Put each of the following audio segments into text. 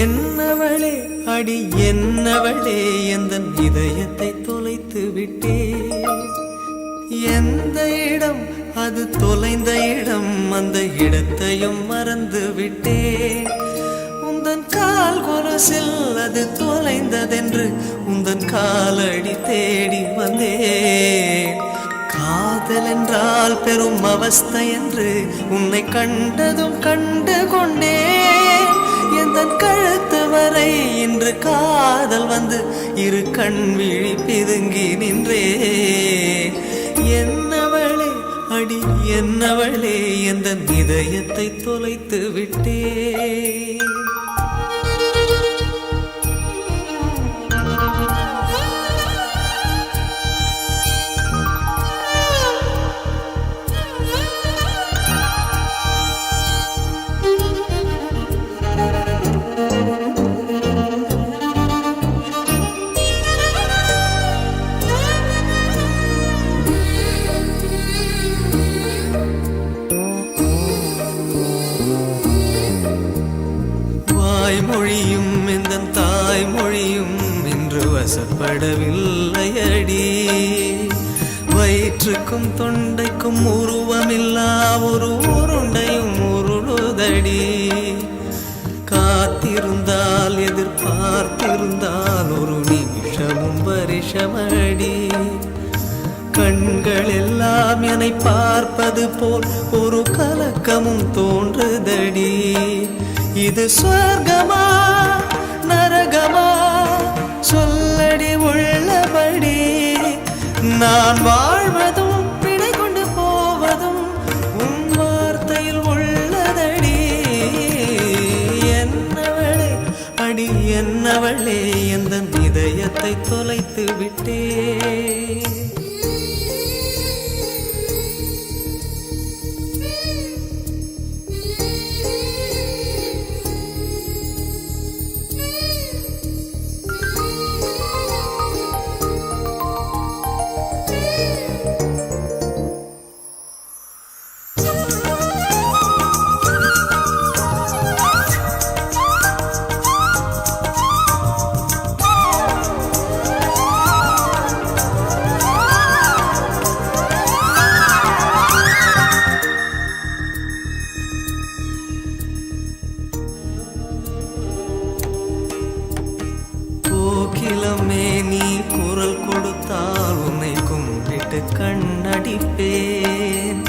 என்னவளே அடி என்னவளே எந்தன் இதயத்தை தொலைத்து விட்டே. எந்த இடம் அது தொலைந்த இடம், அந்த இடத்தையும் மறந்து விட்டே. உந்தன் கால் கொலுசில் அது தொலைந்ததென்று உந்தன் காலடி தேடி வந்தேன். காதல் என்றால் பெரும் அவஸ்தை என்று உன்னை கண்டதும் கண்டு கொண்டேன். எந்தன் கழுத்து வரை இன்று காதல் வந்து இரு கண் விழி பிதுங்கி நின்றே. என்னவளே அடி என்னவளே எந்தன் இதயத்தை தொலைத்து விட்டே. மொழியும் இந்த தாய்மொழியும் இன்று வசப்படவில்லையடி. வயிற்றுக்கும் தொண்டைக்கும் உருவமில்லா ஒரு உருண்டையும் உருளுதடி. காத்திருந்தால் எதிர்பார்த்திருந்தால் ஒரு நிமிஷமும் வருஷமடி. கண்கள் எல்லாம் என்னை பார்ப்பது போல் ஒரு கலக்கமும் தோன்றுதடி. இது சொர்க்கமா நரகமா சொல்லடி உள்ளபடி. நான் வாழ்வதும் பிழை கொண்டு போவதும் உன் வார்த்தையில் உள்ளதடி. என்னவளே அடி என்னவளே எந்தன் இதயத்தை தொலைத்து விட்டே. கோகிலமே நீ குரல் கொடுத்தால் உன்னை கும்பிட்டு கண்ணடிப்பேன்.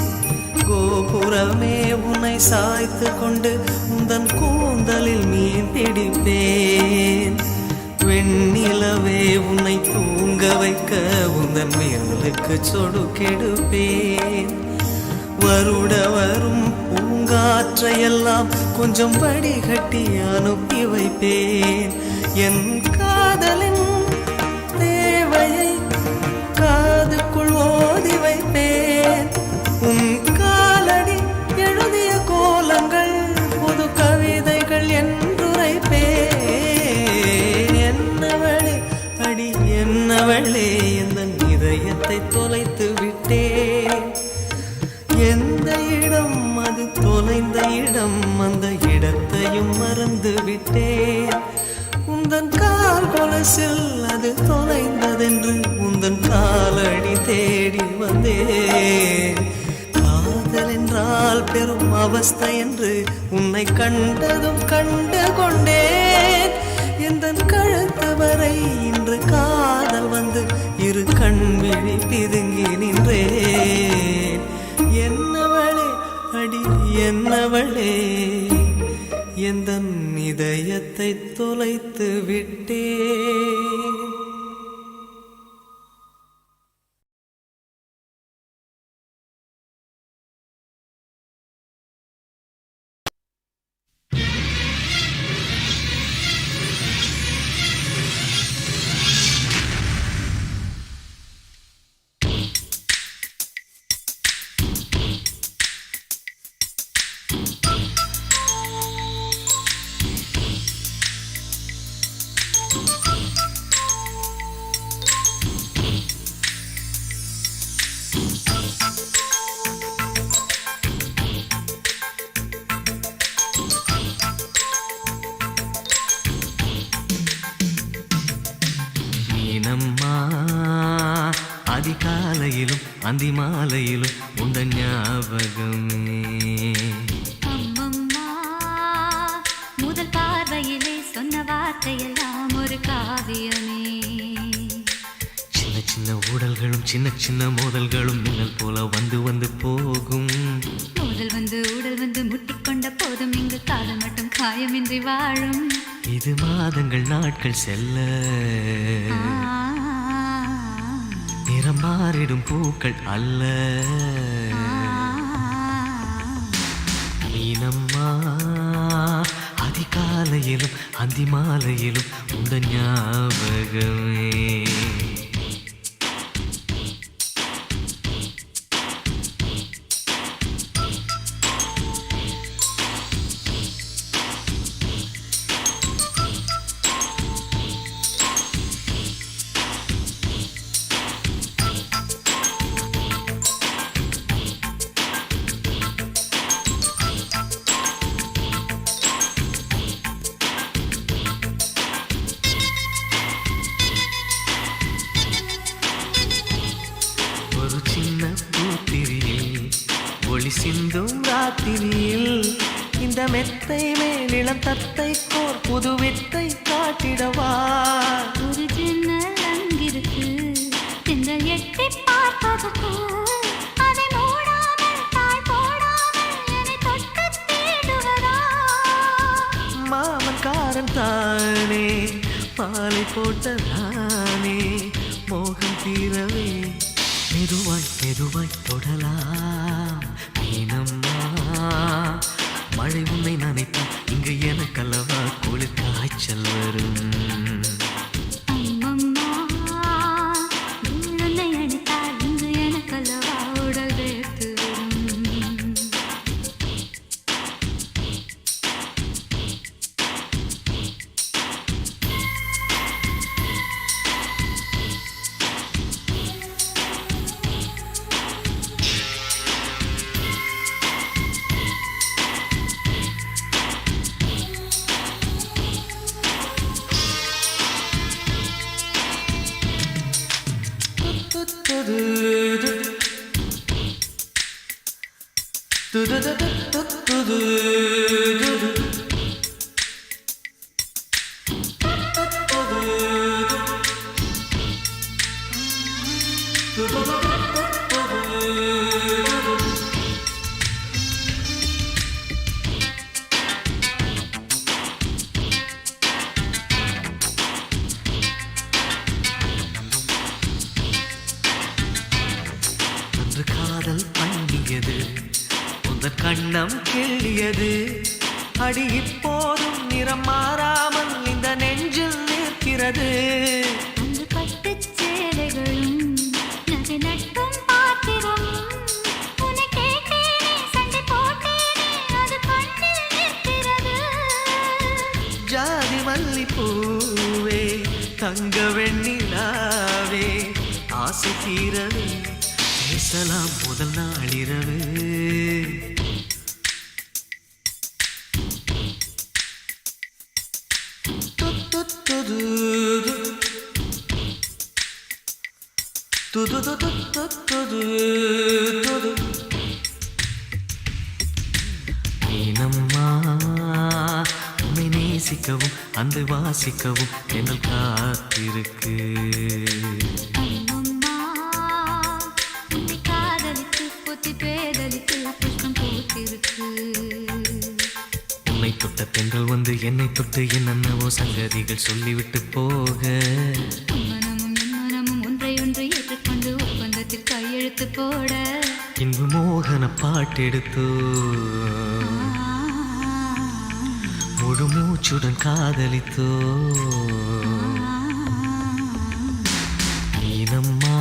கோபுரமே உன்னை சாய்த்து கொண்டு உந்தன் கூந்தலில் மீன் பிடிப்பேன். வெண்ணிலவே உன்னை தூங்க வைக்க உந்தன் விரலுக்கு சொடுக்கெடுப்பேன். வருட வரும் பூங்காற்றையெல்லாம் கொஞ்சம் வடிகட்டி அனுப்பி வைப்பேன். என் காதலின் தேவையை காதுக்குள் ஓதி வைப்பேன். உன் காலடி எழுதிய கோலங்கள் புது கவிதைகள் என்றுரைப்பேன். என்னவளே அடி என்னவளே எந்தன் இதயத்தை தொலைத்து விட்டேன். எந்த இடம் அது தொலைந்த இடம், அந்த இடத்தையும் மறந்து விட்டேன். உந்தன் கால் கொலுசில் அது தொலைந்ததென்று உந்தன் காலடி தேடி வந்தேன். காதல் என்றால் பெரும் அவஸ்தை என்று உன்னை கண்டதும் கண்டு கொண்டேன். எந்தன் கழுத்து வரை இன்று காதல் வந்து இரு கண் விழி பிதுங்கி நின்றேன். என்னவளே அடி என்னவளே எந்தன் இதயத்தை தொலைத்து விட்டேன். மீனம்மா அதிகாலையிலும் அந்தி மாலையிலும் உண்ட ஞாபகமே. அம்மம்மா முதல் பார்வையிலே சொன்ன வார்த்தையெல்லாம் ஒரு காவியமே. சின்ன சின்ன ஊடல்களும் சின்ன சின்ன மோதல்களும் மின்னல் போல வந்து வந்து போகும். மோதல் வந்து ஊடல் வந்து முட்டிக்கொண்ட போதும் இங்கு காதல் மட்டும் காயமின்றி வாழும். இது மாதங்கள் நாட்கள் செல்ல நிறம் மாறிடும் பூக்கள் அல்ல. மீனம்மா அதிகாலையிலும் அந்தி மாலையிலும் உந்த ஞாபகமே. ஒரு சின்ன பூத்திரியில் ஒளி சிந்தும் ராத்திரியில் இந்த மெத்தை மேலிளம் தத்தை கோர் புது வித்தை காட்டிடவா. ஒரு ஜன்னல் அங்கிருக்கு திங்கள் எட்டி பார்ப்பதற்கு அதை மூடாமல் தாய் போடாமல் என்னை தொட்டு தேடுவதா. மாமன் காரன் தானே மாலை போட்டதானே மோகம் தீரவே மெதுவாய் மெதுவாய் தொடலாம். மீனம்மா மழை உன்னை நினைத்தால் இங்கு எனக்கல்லவா குளிர் காய்ச்சல் வரும். அம்மம்மா உன்னை அடித்தால் இங்கு எனக்கல்லவா உடல் வேர்த்து வரும். அன்று காதல் பண்ணியது உந்தன் கண்ணம் கிள்ளியது. அடி இப்போதும் நிறம் மாறாமல் இந்த நெஞ்சில் நிற்கிறது. அந்த பட்டுச் சேலைகளும் நகை நட்டும் பாத்திரம் உன்னை கேட்டேனே சண்டை போட்டேனே அது கண்ணில் நிற்கிறது. ஜாதி மல்லிப்பூவே தங்க வெண்ணிலாவே ஆசை தீரவே பேசலாம் முதல் நாளிரவு. மீனம்மா உன்னை நேசிக்கவும் அந்த வாசிக்கவும் என்னல் காத்திருக்கு. அம்மம்மா உன்னை காதலித்து புத்தி பேதலித்து புஷ்பம் பூத்திருக்கு. உன்னை தொட்ட தென்றல் வந்து என்னை தொட்டு என்னென்னவோ சங்கதிகள் சொல்லிவிட்டு போக மனமும் என் மனமும் ஒன்றை ஒன்று ஏற்றுக்கொண்டு ஒப்பந்தத்தில் கையெழுத்து போட இன்பு மோகன பாட்டெடுத்தோ முழு மூச்சுடன் காதலித்தோ நீனம்மா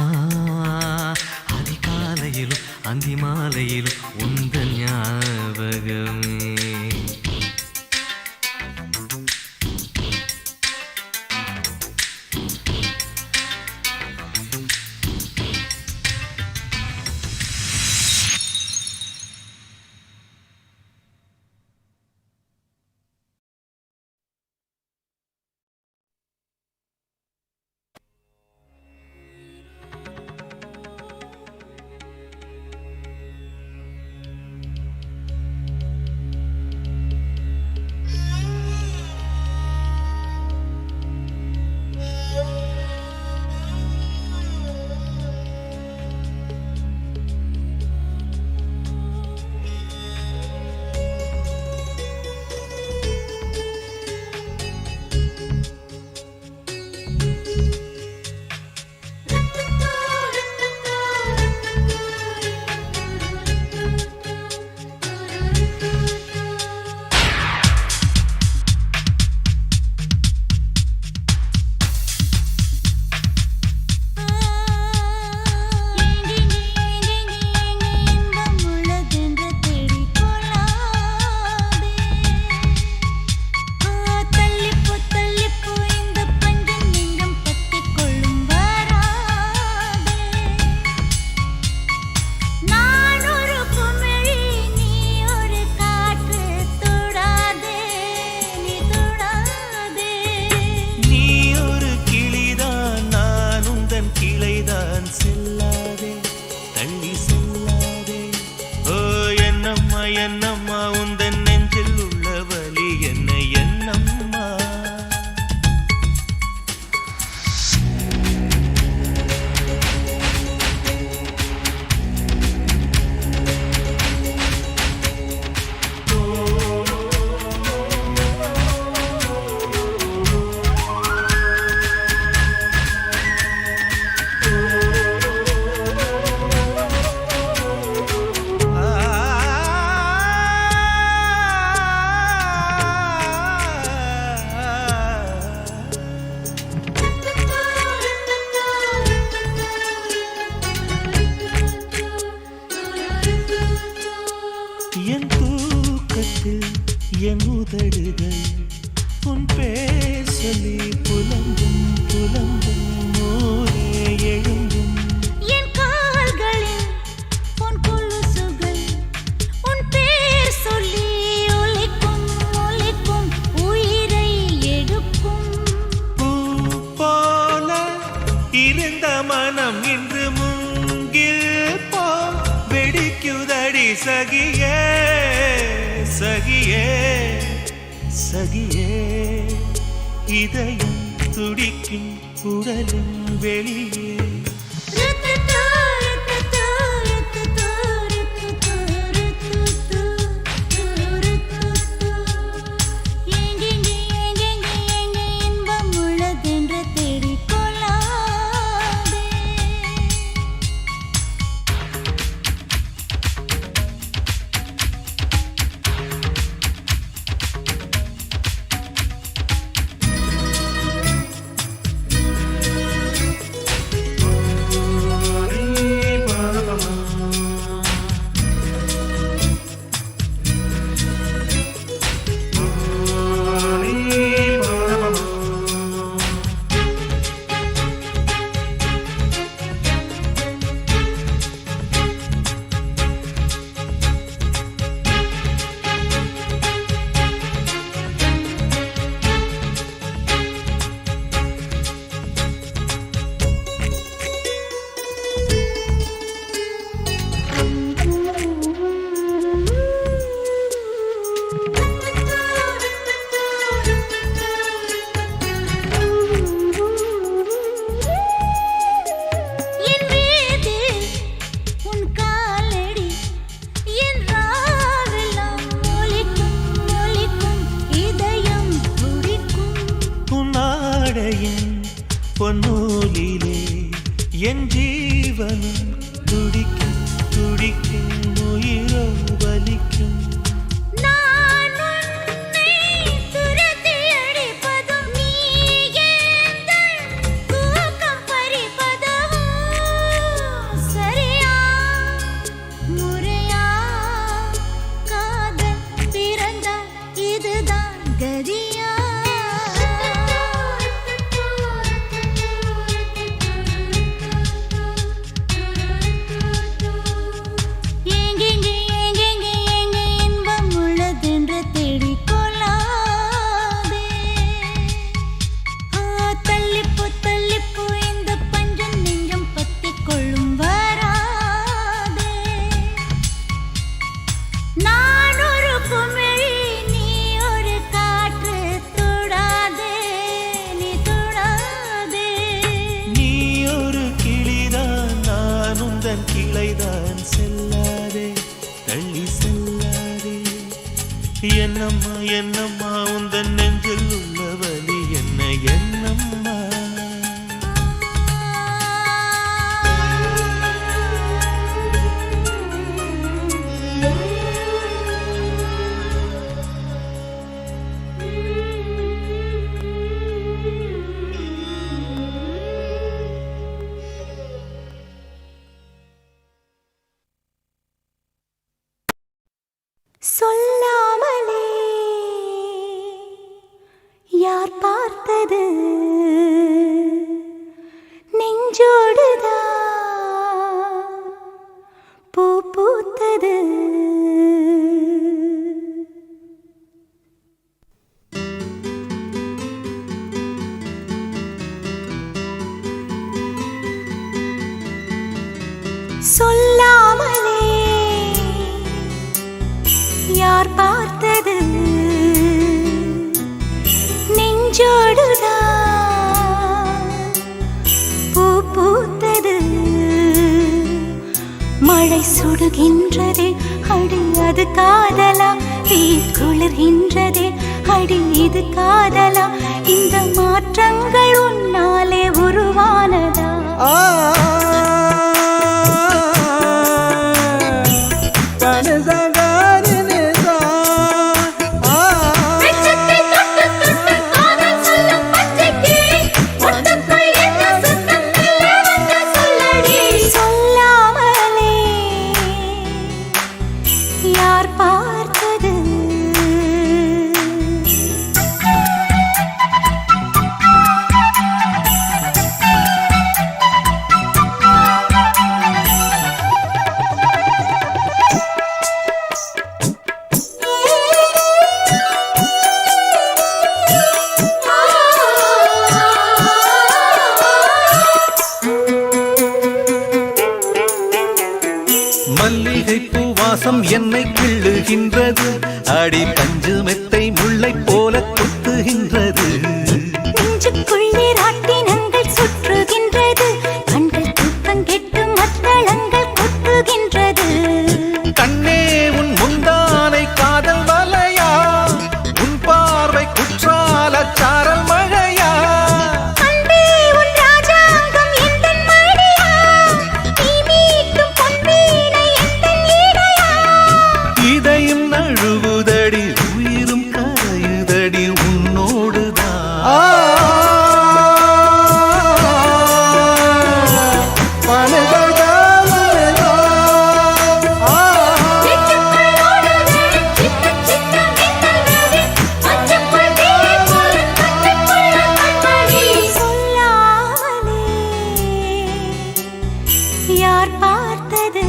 அதிகாலையிலும் அந்தி மாலையிலும் உந்த ஞாபகமே என்னம்மா உந்தன் நெஞ்சில் உள்ள வலி என்ன என்னம்மா என் தூக்கத்தில் என் உதடுகள் உன் பேர் சொல்லி புலம்பும் புலம்பும் மூலே எழும்பும் என் கால்களில் உன் கொலுசுகள் உன் பேர் சொல்லி ஒலிக்கும் ஒலிக்கும் உயிரை எடுக்கும் பூ போல இருந்த மனம் இன்று மூங்கில் போ வெடிக்குதடி சகியே சகியே சகியே இதயம் துடிக்கும் உடலின் வெளியே இன்பம் உள்ளதென்று தேடிக்கொள்ளாதே பொன்னூலிலே என் ஜீவனும் துடிக்கும் துடிக்கும் உயிரோ வலிக்கும் கிளைதான் செல்லாதே தள்ளி செல்லாதே என்னம்மா என்னம்மா உந்தன் நெஞ்சில் உள்ள வலி என்ன என்னம்மா சொல்லாமலே யார் பார்த்தது நெஞ்சோடுதான் பூ பூத்தது சொல்லாமலே யார் பார்த்தது நெஞ்சோடுதான் பூ பூத்தது மழை சுடுகின்றதே அடி அது காதலா வீர் குளிர்கின்றதே அடி இது காதலா இந்த மாற்றங்கள் உன்னாலே உருவானதா என்னை கிள்ளுகின்றது அடி பஞ்சு மெத்தை முல்லை போல குத்துகின்றது நெஞ்சுக்குள்ளே ராட்டினங்கள் சுற்றுகின்றது கண்கள் தூக்கம் கெட்டு மத்தளங்கள் கொட்டுகின்றது கண்ணே உன் முந்தானை காதல் வலையா உன் பார்வை குற்றால சாரல் மழையா அன்பே உன் ராஜாங்கம் எந்தன் மடியா நீ மீட்டும் பொன்வீணை எந்தன் இடையா இதையும் நழுவுதடி உயிரும் கரையுதடி உன்னோடுதான் யார் பார்த்தது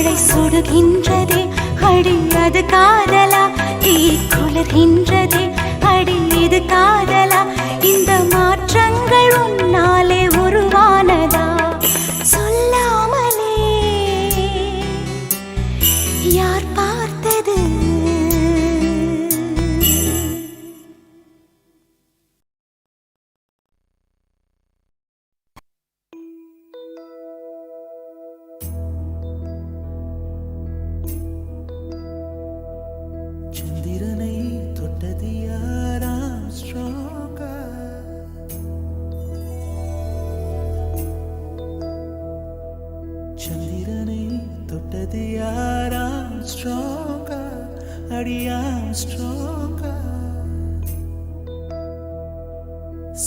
மழை சுடுகின்றதே அடி அது காதலா, தீ குளிர்கின்றதே அடி இது காதலா, இந்த மாற்றங்கள் உன்னாலே உருவானதா, சொல்லாமலே யார் பார்த்தது. சந்திரனை தொட்டது யாராம் ஸ்ட்ராங்கா, சந்திரனை தொட்டது யாராம் ஸ்ட்ராங்கா, அடியாம் ஸ்ட்ராங்கா,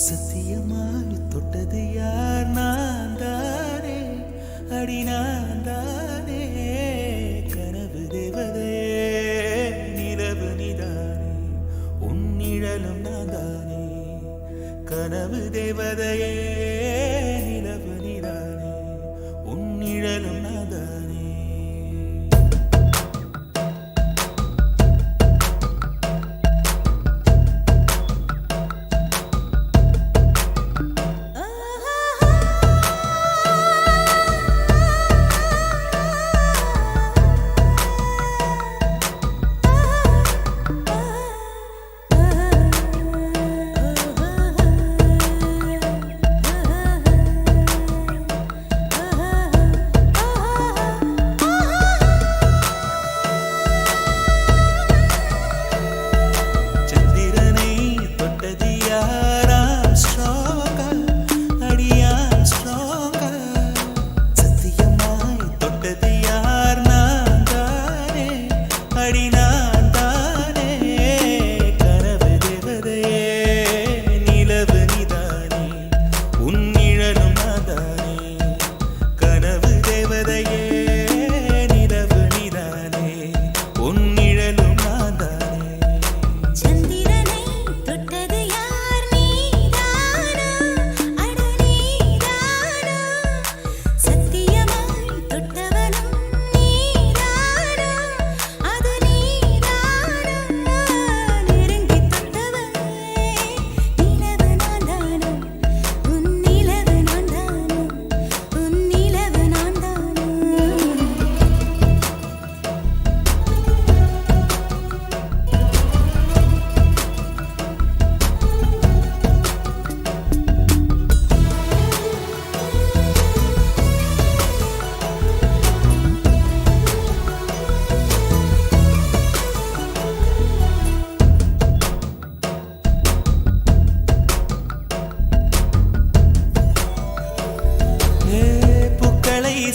சத்தியமாய் தொட்டது யார் நான் தானே, அடி நான் தானே, கனவு தேவதையே நிலவு நீதானே, உன் நிழலும் நான் தானே, கனவு தேவதையே நிலவு நீதானே, உன் நிழலும் நான் தானே.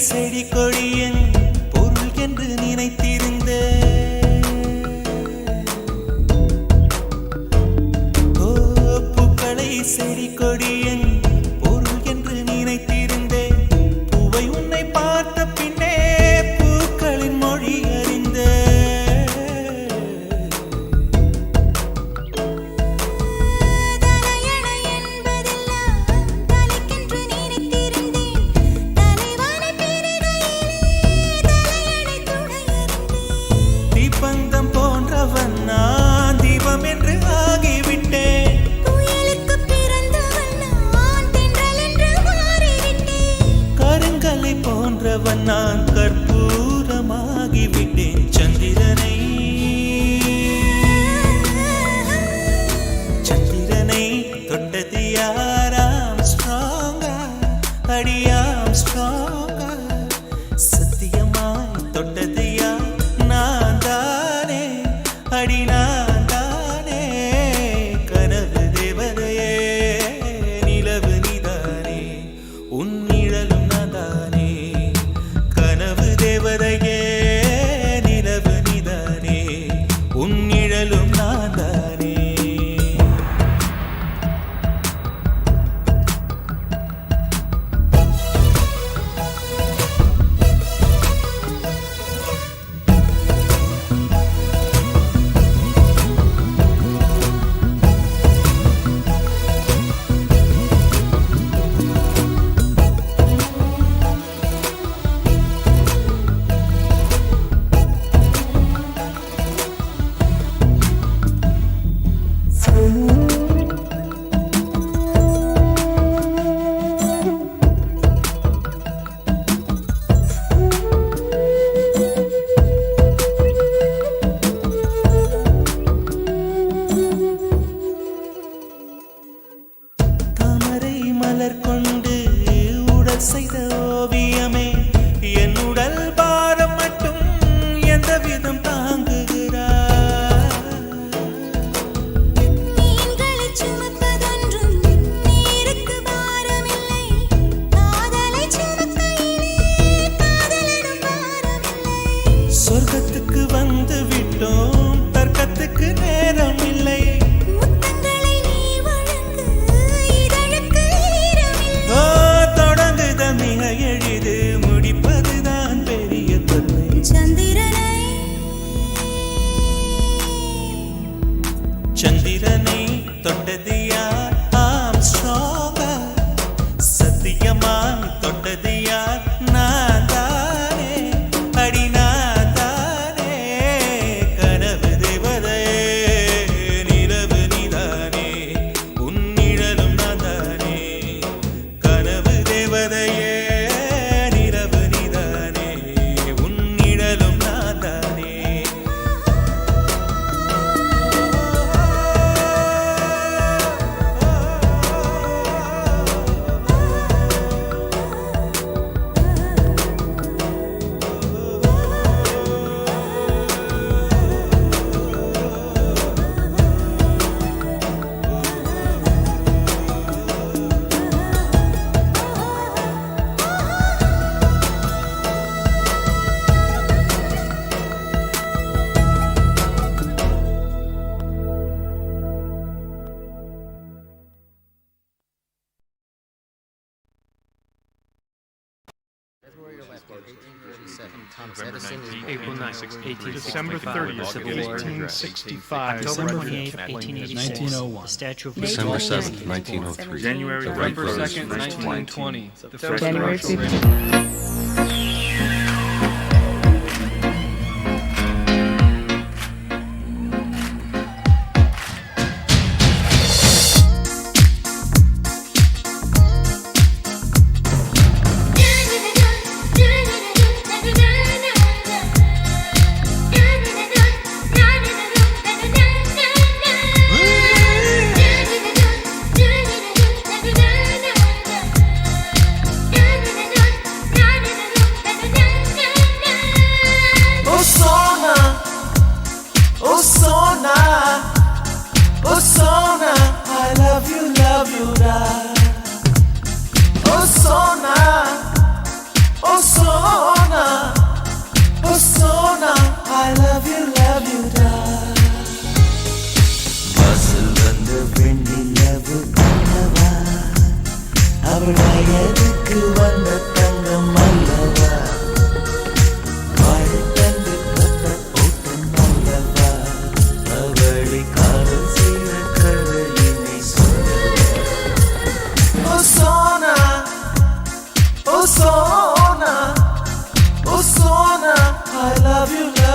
செடி கொடியின் பொருள் என்று நினைத்திருந்த பூக்களை செடி கொடியின் பொருள் என்று நினைத்திருந்தேன், பூவை உன்னை பார்த்த பின்னே பூக்களின் மொழி அறிந்த, பந்தம் போன்றவன் நான் தீபம் என்று ஆகிவிட்டேன், புயலுக்கு பிறந்தவன் நான் தென்றல் என்று மாறிவிட்டேன், கருங்கலை போன்றவன் நான் கற்பூரமாகிவிட்டேன். சந்திரனை சந்திரனை தொட்டது யாராம் ஸ்ட்ராங்கா, அடியாம் ஸ்ட்ராங்கா, சத்தியமாய் தொட்டது யார் நான் தானே, அடி நான் தானே, கனவு தேவதையே நிலவு நீதானே, உன் நிழலும் நான் தானே, கனவு தேவதையே நிலவு நீதானே, உன் நிழலும் நான் தானே. செய்த ஓவியமே என் உடல் பாரம் மட்டும் எந்த விதம் தாங்குகிறார் மீன்களை சுமப்பதொன்றும் நீருக்கு பாரமில்லை காதலை சுமக்கையிலே காதலனும் பாரமில்லை சொர்க்கத்துக்கு வந்து விட்டோம் தர்க்கத்துக்கு நேரம் இல்லை முத்தங்களை நீ வழங்கு இதழுக்கு ஈரமில்லை தொடங்குத மிக எளிது முடிப்பதுதான் பெரிய தொல்லை சந்திரனை தொட்டது யார் ஆம்ஸ்ட்ராங்கா சத்தியமாய் தொட்டது யார் நான் தானே அடி நான் தானே கனவு தேவதையே நிலவு நீதானே உன் நிழலும் நான் தானே கனவு தேவதையே நிலவு நீதானே உன் நிழலும் நான் தானே Thomas Edison is April 9th, 1865. December 30th, 1865. October 28th, 1886. 1901. The Statue of December Liberty. 7th, 1903. January The Wright 2nd, brothers 1920. The first January commercial 15th. Oh Sona, I love you, da. Oh Sona, I love you, da. வாசல் வந்த வெண்ணிலவு அல்லவா அவள் வயதுக்கு வந்த தங்கம் அல்லவா வாழ்த்தந்து கொத்த ஓட்டம் அல்லவா அவளை காதல் செய்த கதையினை சொல்லவா Oh Sona, I love you, da.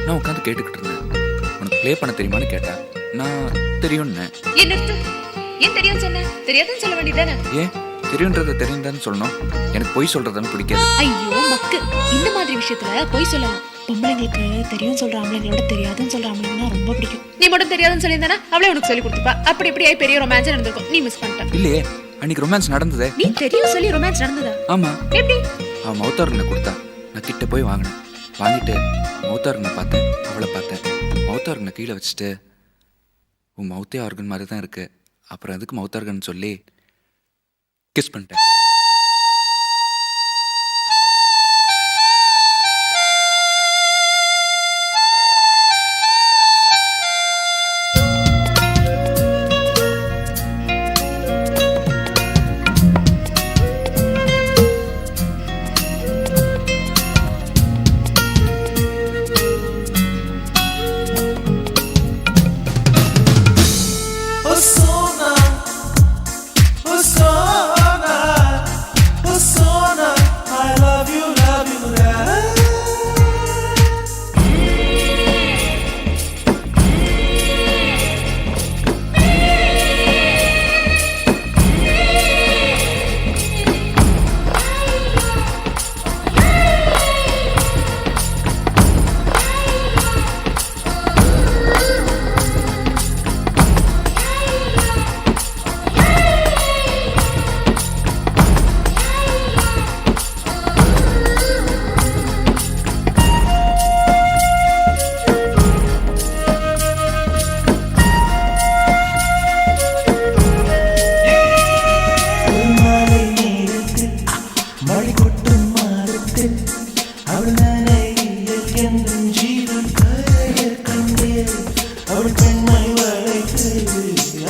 நான் உட்காந்து கேட்டுக்கிட்டு இருந்தேன். உனக்கு ப்ளே பண்ண தெரியுமான்னு கேட்டேன். நான் தெரியும்னு. ஏன் நிறுத்து? ஏன் தெரியும் சொன்ன? தெரியாதுன்னு சொல்ல வேண்டியதானே? ஏன் தெரியுன்றத தெரியுதான்னு சொல்லணும்? எனக்கு பொய் சொல்றதுன்னு பிடிக்காது. ஐயோ மக்கு, இந்த மாதிரி விஷயத்துல பொய் சொல்லலாம். பொம்பளைங்களுக்கு தெரியும் சொல்ற ஆம்பளைங்களோட தெரியாதுன்னு சொல்ற ஆம்பளைங்கன்னா ரொம்ப பிடிக்கும். நீ மட்டும் தெரியாதுன்னு சொல்லியிருந்தானா அவளே உனக்கு சொல்லி கொடுத்துப்பா. அப்படி இப்படி ஆகி பெரிய ரொமான்ஸ் நடந்திருக்கும். நீ மிஸ் பண்ணிட்ட. இல்லையே, அன்னைக்கு ரொமான்ஸ் நடந்ததே. நீ தெரியும் சொல்லி ரொமான்ஸ் நடந்ததா? ஆமா. எப்படி? அவன் மௌத்தார்கனை கொடுத்தா. நான் கிட்ட போய் வாங்கினேன். வாங்கிட்டு மௌத்தார்கனை பார்த்தேன், அவளை பார்த்தேன். மௌத்தார்கனை கீழே வச்சுட்டு உன் மௌத்தே ஆர்கன் மாதிரி தான் இருக்கு, அப்புறம் அதுக்கு மௌத்தார்கன் சொல்லி கிஸ் பண்ணிட்டேன்.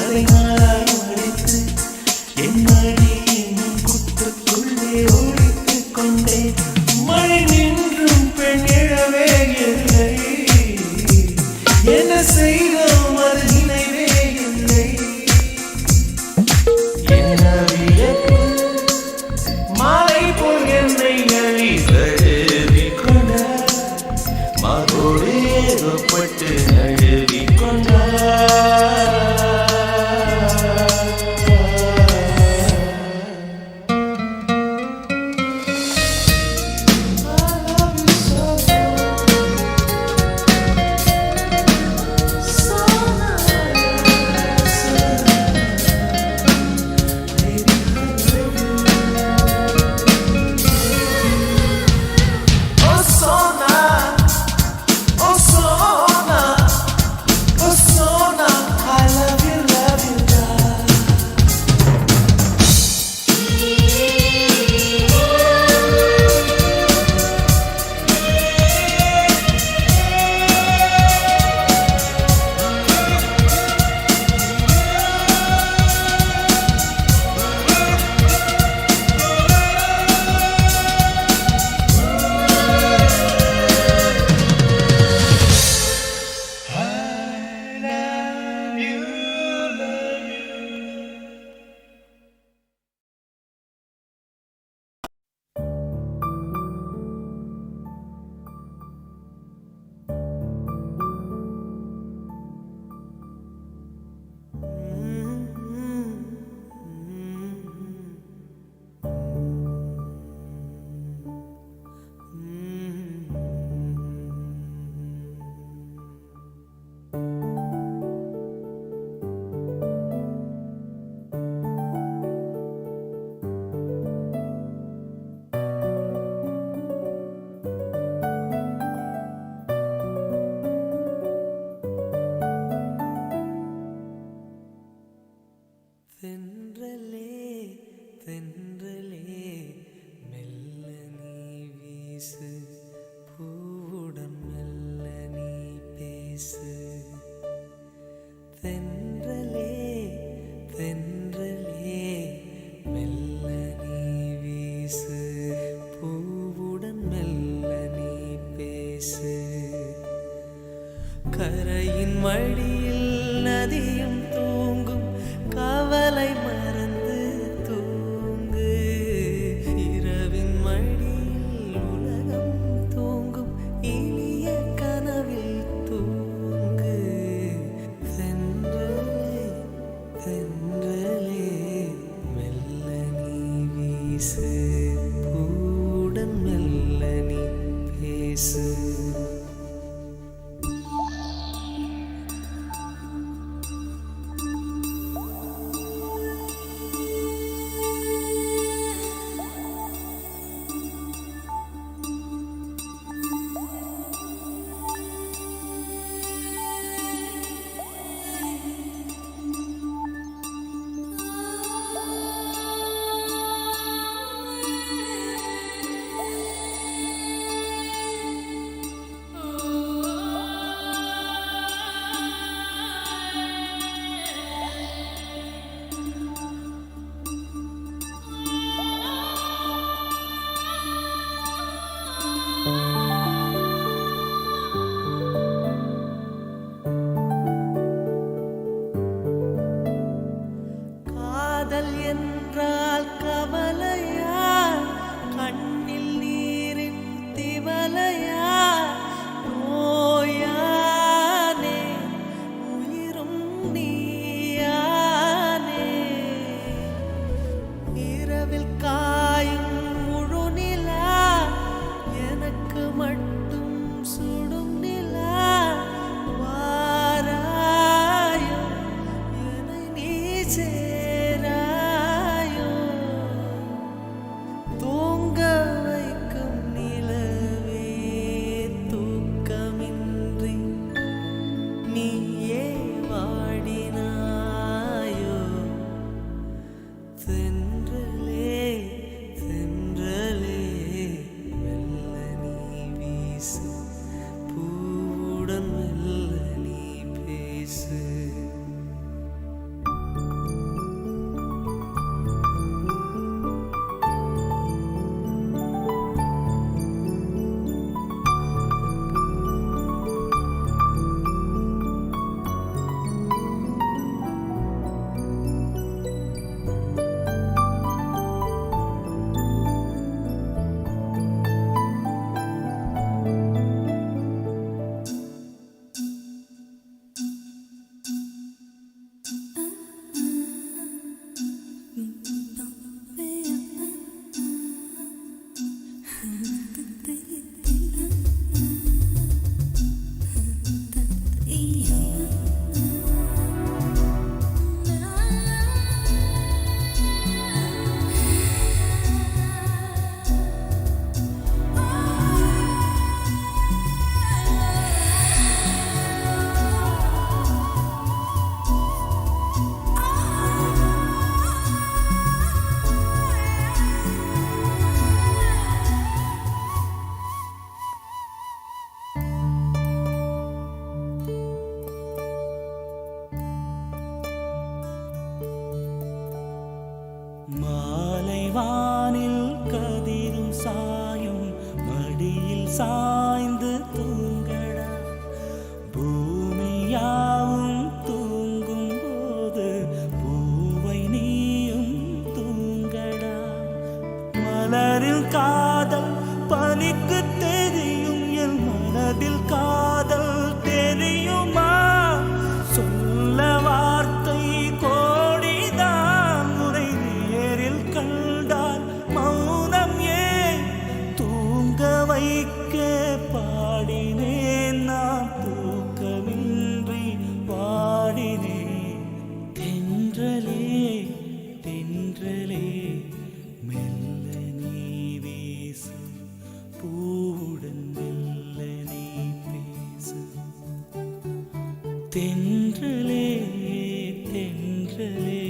அதை நாளாய் மடித்து என் அடியின் குத்துக்குள்ளே ஒழித்துக் கொண்டேன். மழை நின்றும் பெண் எழவே இல்லை, என்ன செய்தோம் அது நினைவே இல்லை. என்ன வியப்பு மாலை போல் என்னை அழிதழுவி கொண்டார், மாதோடு ஏகப்பட்டு நழுவி கொண்டார். தென்றலே தென்றலே மெல்ல நீ வீசு, பூவுடன் மெல்ல நீ பேசு. தென்றலே தென்றலே மெல்ல நீ வீசு, பூவுடன் மெல்ல நீ பேசு. கரையின் மடியில் நதியும் தூங்கும், கவலை மறந்து தூங்கு. இரவின் மடியில் உலகம் தூங்கும், இனிய கனவில் தூங்கு. தென்றலே தென்றலே மெல்ல நீ வீசு, பூவுடன் மெல்ல நீ பேசு. சாய்ந்து தூங்கடா. பூமியாவும் தூங்கும் போது பூவை நீயும் தூங்கடா. மலரில் காதல் பனிக்கு தெரியும், என் மனதில் காதல் தெரியுமா? சொல்ல வார்த்தை கோடிதான், முறை நேரில் கண்டால் மௌனம் ஏன்? தூங்க வைக்க பாடினேன் நான், தூக்கமின்றி பாடினேன். தென்றலே தென்றலே மெல்ல நீ வீசு, பூவுடன் மெல்ல நீ பேசு. தென்றலே தென்றலே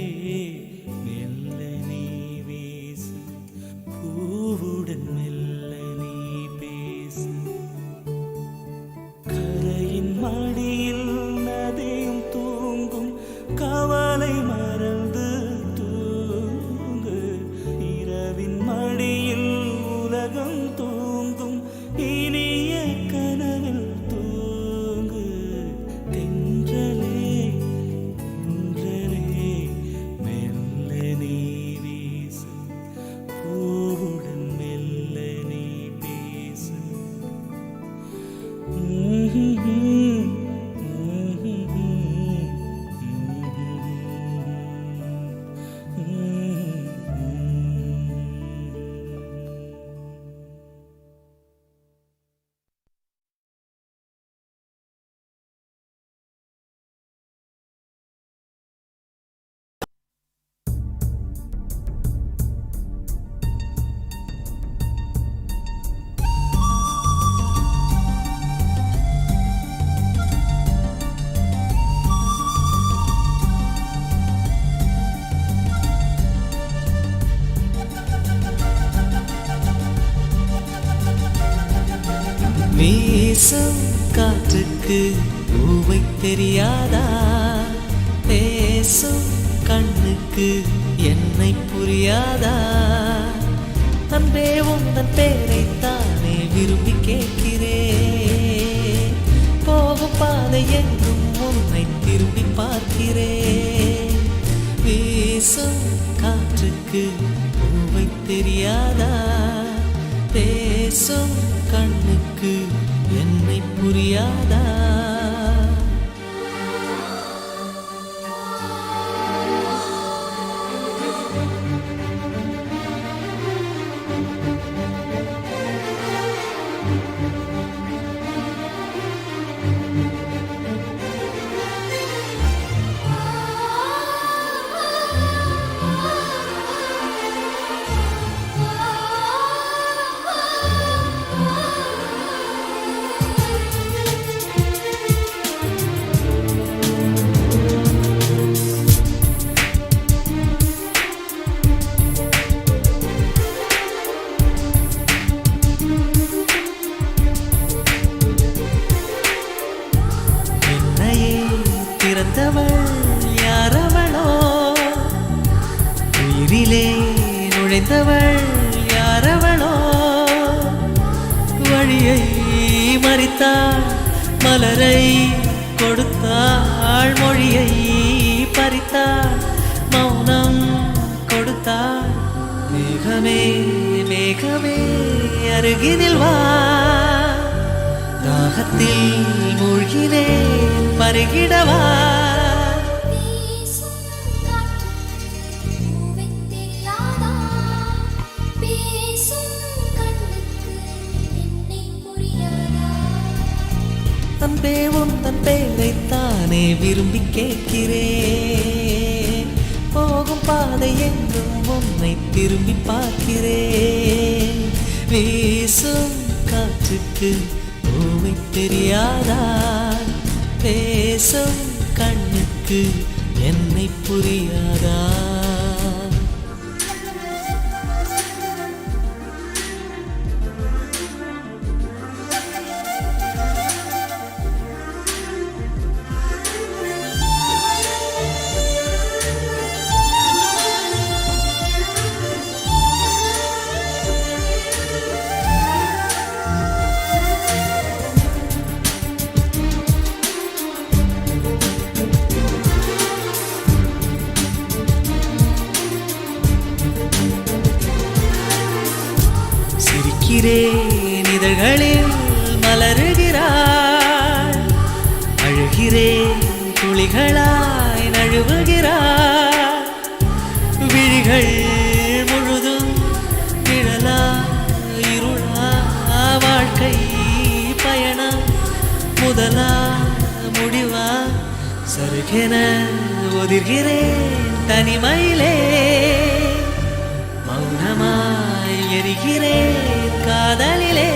மெல்ல நீ வீசு, பூவுடன் மெல்ல நீ பேசு. கரையின் மடியில் நதியும் தூங்கும், கவலை மறந்து தூங்கு. இரவின் மடியில் உலகம் தூங்கும், இனிய கனவில் தூங்கு. தென்றலே தென்றலே மெல்ல நீ வீசு, பூவுடன் மெல்ல நீ பேசு. வீசும் காற்றுக்கு பூவை தெரியாதா? பேசும் கண்ணுக்கு என்னை புரியாதா? அன்பே உந்தன் பேரைத்தானே விரும்பி கேட்கிறேன். போகும் பாதை எங்கும் உன்னை திரும்பி பார்க்கிறேன். வீசும் காற்றுக்கு பூவை தெரியாதா? பேசும் கண்ணுக்கு என்னை புரியாதா? பிறந்தவள் யாரவளோ? உயிரிலே நுழைந்தவள் யாரவளோ? வழியை மறித்தாள், மலரை கொடுத்தாள், மொழியை பறித்தாள், மௌனம் கொடுத்தாள். மேகமே மேகமே அருகினில் வா, தாகத்தில் மூழ்கினேன் பருகிடவா. அன்பே உந்தன் பேரைத்தானே விரும்பி கேட்கிறேன். போகும் பாதை எங்கும் உன்னை திரும்பி பார்க்கிறேன். வீசும் காற்றுக்கு பூவை தெரியாதா? பேசும் கண்ணுக்கு என்னை புரியாதா? விழுகிறேன் இதழ்களில் மலருகிறாய், அழுகிறேன் துளிகளாய் நழுவுகிறாய். விழிகள் முழுதும் நிழலா இருளா, வாழ்க்கை பயணம் முதலா முடிவா, சருகென ஒதிர்கிறேன் தனிமையிலே, மௌனமாய் எரிகிறேன் காதலிலே.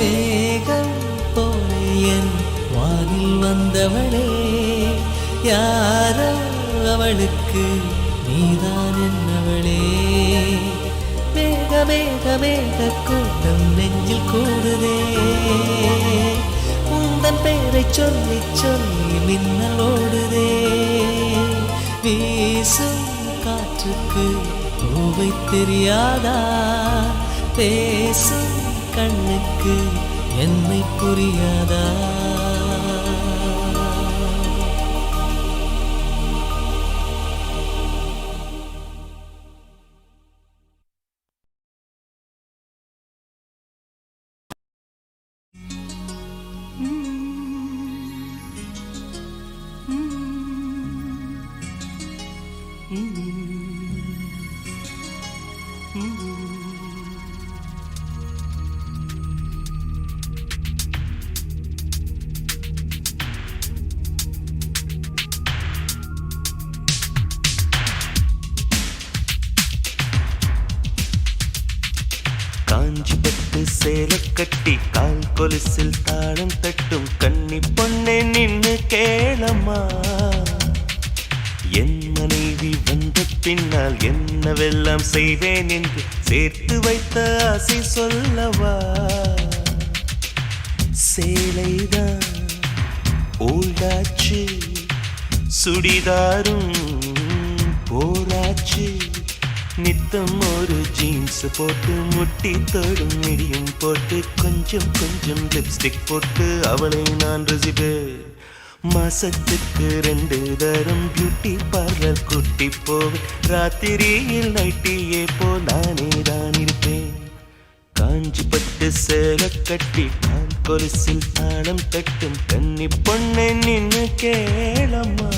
மேகம் போல என் வானில் வந்தவளே, யாரோ அவளுக்கு நீதான் என்னவளே. மேக மேக மேக கூட்டம் நெஞ்சில் கூடுதே, உந்தன் பெயரை சொல்லி சொல்லி மின்னல் ஓடுதே. வீசும் காற்றுக்கு பூவை தெரியாதா, பேசும் கண்ணுக்கு என்னை புரியாதா. காஞ்சி பட்டு சேலை கட்டி கால் கொலுசில் தாளம் தட்டும் கன்னி பொண்ணே நின்னு கேளம்மா, என் மனைவி வந்த பின்னால் என்னவெல்லாம் செய்வேன் என்று சேர்த்து வைத்த ஆசை சொல்லவா. சேலைதான் ஓல்டாச்சு, சுடிதாரும் போராச்சு, நித்தம் ஒரு ஜீன்ஸ் போட்டு முட்டி தோடும் மிடியும் போட்டு கொஞ்சம் கொஞ்சம் லிப்ஸ்டிக் போட்டு அவளை நான் ரசிப்பேன். மாசத்துக்கு 2 தரம் பியூட்டி பார்லர் கூட்டி போவேன், ராத்திரியில் நைட்டியே போ நானே தான் இருப்பேன். காஞ்சி பட்டு சேலை கட்டி கால் கொலுசில் தாளம் தட்டும் கன்னி பொண்ணை நின்னு கேளம்மா.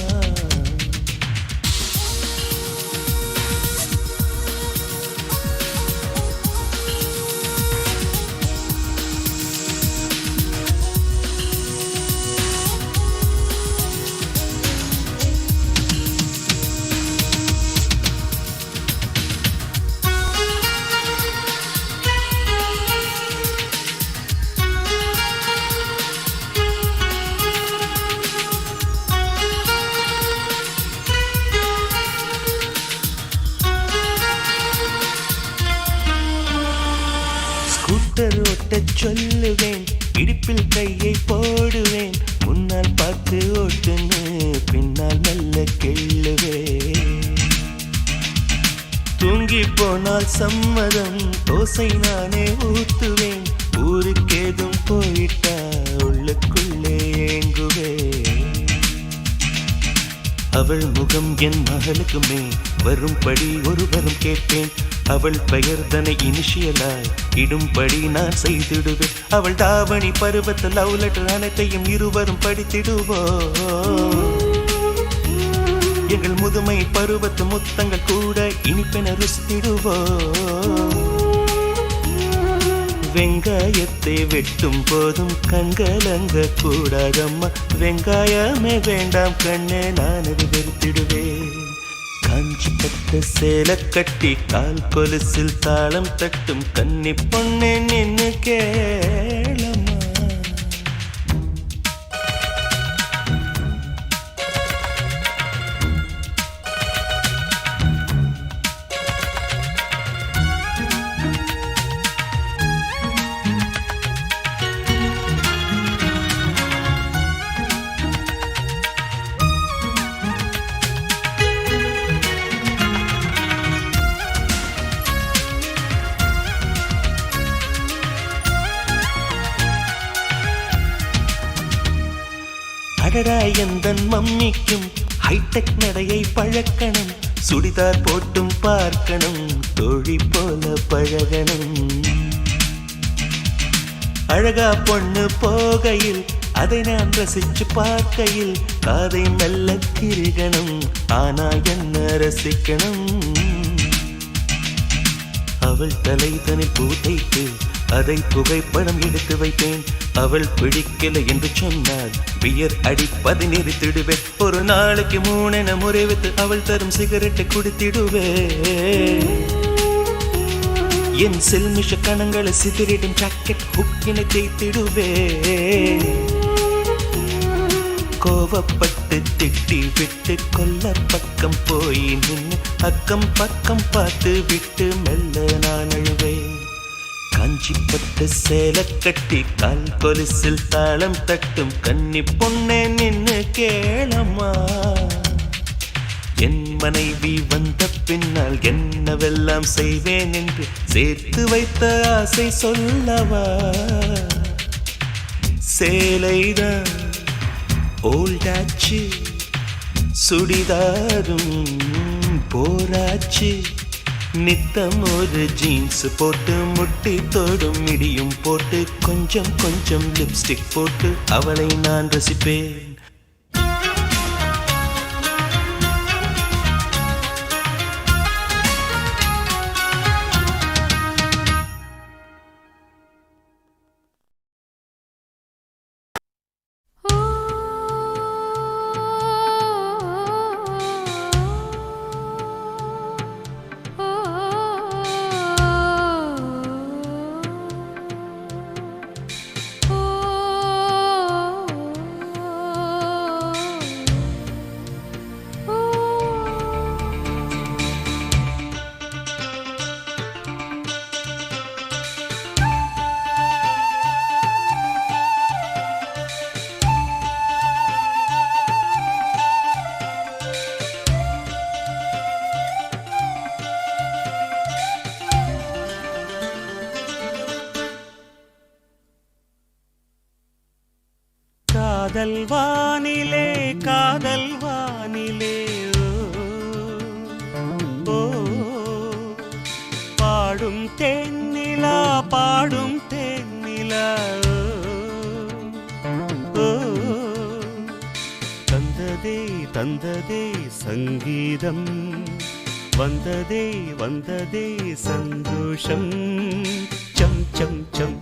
ஸ்கூட்டர் ஓட்டச் சொல்லுவேன், இடுப்பில் கையை போடுவேன், முன்னால் பார்த்து ஓட்டுன்னு பின்னால் மெல்ல கிள்ளுவேன். தூங்கி போனால் சம்மதம், தோசை நானே ஊத்துவேன், ஊருக்கேதும் போயிட்டா உள்ளுக்குள்ளே ஏங்குவேன். அவள் முகம் என் மகளுக்குமே வரும்படி ஒரு வரம் கேட்பேன், அவள் பெயர் தனை இனிஷியலாய் இடும்படி நான் செய்திடுவேன். அவள் தாவணி பருவத்து லவ் லெட்டர் அனைத்தையும் இருவரும் படித்திடுவோம். எங்கள் முதுமை பருவத்து முத்தங்கள் கூட இனிப்பென ருசித்திடுவோம். வெங்காயத்தை வெட்டும் போதும் கண்கலங்க கூடாதம்மா, வெங்காயமே வேண்டாம் கண்ணே நான் அது வெறுத்திடுவேன். காஞ்சி பட்ட சேலை கட்டி கால் கொலுசில் தாளம் தட்டும் கன்னி பொண்ணே நின்னு கேளம்மா. அடடா எந்தன் மம்மிக்கும் ஹைடெக் நடையை பழக்கணும், சுடிதார் போட்டும் பார்க்கணும், தோழி போல பழகணும். அழகா பொண்ணு போகையில் அதை நான் ரசிச்சு பார்க்கையில் காதை மெல்ல திருகணும், ஆனா என்ன ரசிக்கணும். அவள் தலை தனி பூதைத்து அதை புகைப்படம் எடுத்து வைத்தேன். அவள் பிடிக்கல என்று சொன்னால் பியர் அடிப்பதை நிறுத்திடுவேன். ஒரு நாளைக்கு 3 என முறைவித்து அவள் தரும் சிகரெட்டை குடித்திடுவேன். என் செல்மிஷ கணங்களை சிதறிடும் ஜாக்கெட் ஹுக்கினை தேய்த்திடுவேன். கோவப்பட்டு திட்டி விட்டு கொல்ல பக்கம் போய் நின்று அக்கம் பக்கம் பார்த்து விட்டு மெல்ல நான் அழுவேன். காஞ்சிப்பட்டு சேலை கட்டி கால் கொலுசில் தாளம் தட்டும் கன்னி பொண்ணே நின்னு கேளம்மா. என் மனைவி வந்த பின்னால் என்னவெல்லாம் செய்வேன் என்று சேர்த்து வைத்த ஆசை சொல்லவா. சேலைதான் ஓல்டாச்சு, சுடிதாரும் போராச்சு. நித்தம் ஒரு ஜீன்ஸ் போட்டு முட்டி தோடும் மிடியும் போட்டு கொஞ்சம் கொஞ்சம் லிப்ஸ்டிக் போட்டு அவளை நான் ரசிப்பேன். காதல் வானிலே காதல் வானிலே ஓ பாடும் தேனிலா பாடும் தேனிலா ஓ தந்ததே தந்ததே சங்கீதம் வந்ததே வந்ததே சந்தோஷம் சம் சம் சம்.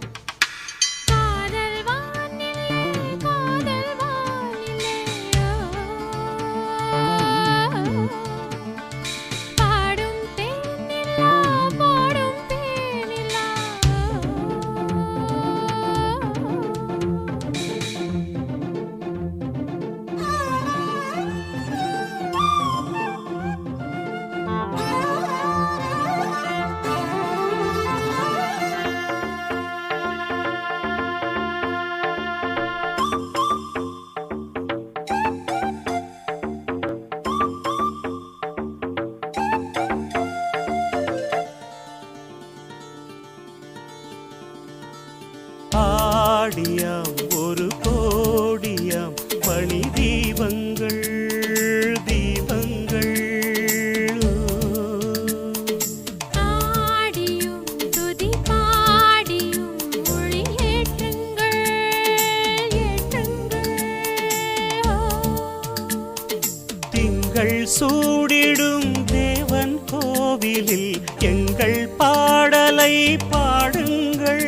ஆடியாம் ஒரு கோடியாம் மணி தீபங்கள் தீபங்கள் ஆடியும் துதி பாடியும் மொழி ஏற்றுங்கள் ஏற்றுங்கள். திங்கள் சூடிடும் தேவன் கோவிலில் எங்கள் பாடலை பாடுங்கள்.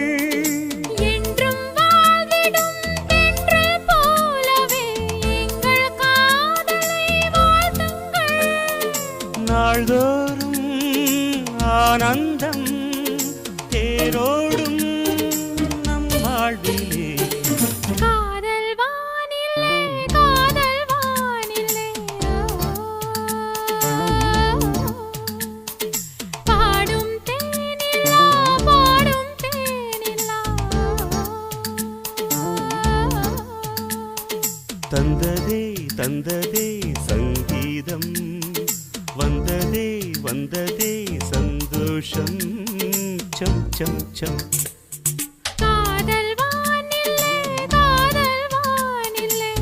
நாள்தோறும் ஆனந்தம் தேரோடும் நம் வாழ்விலே. காதல் வானிலே காதல் வானிலே பாடும் தேனிலா பாடும் தேனிலா. தந்ததே தந்ததே சங்கீதம் வந்ததே வந்ததே சந்தோஷம் சம் சம் சம். காதல் வானிலே காதல் வானிலே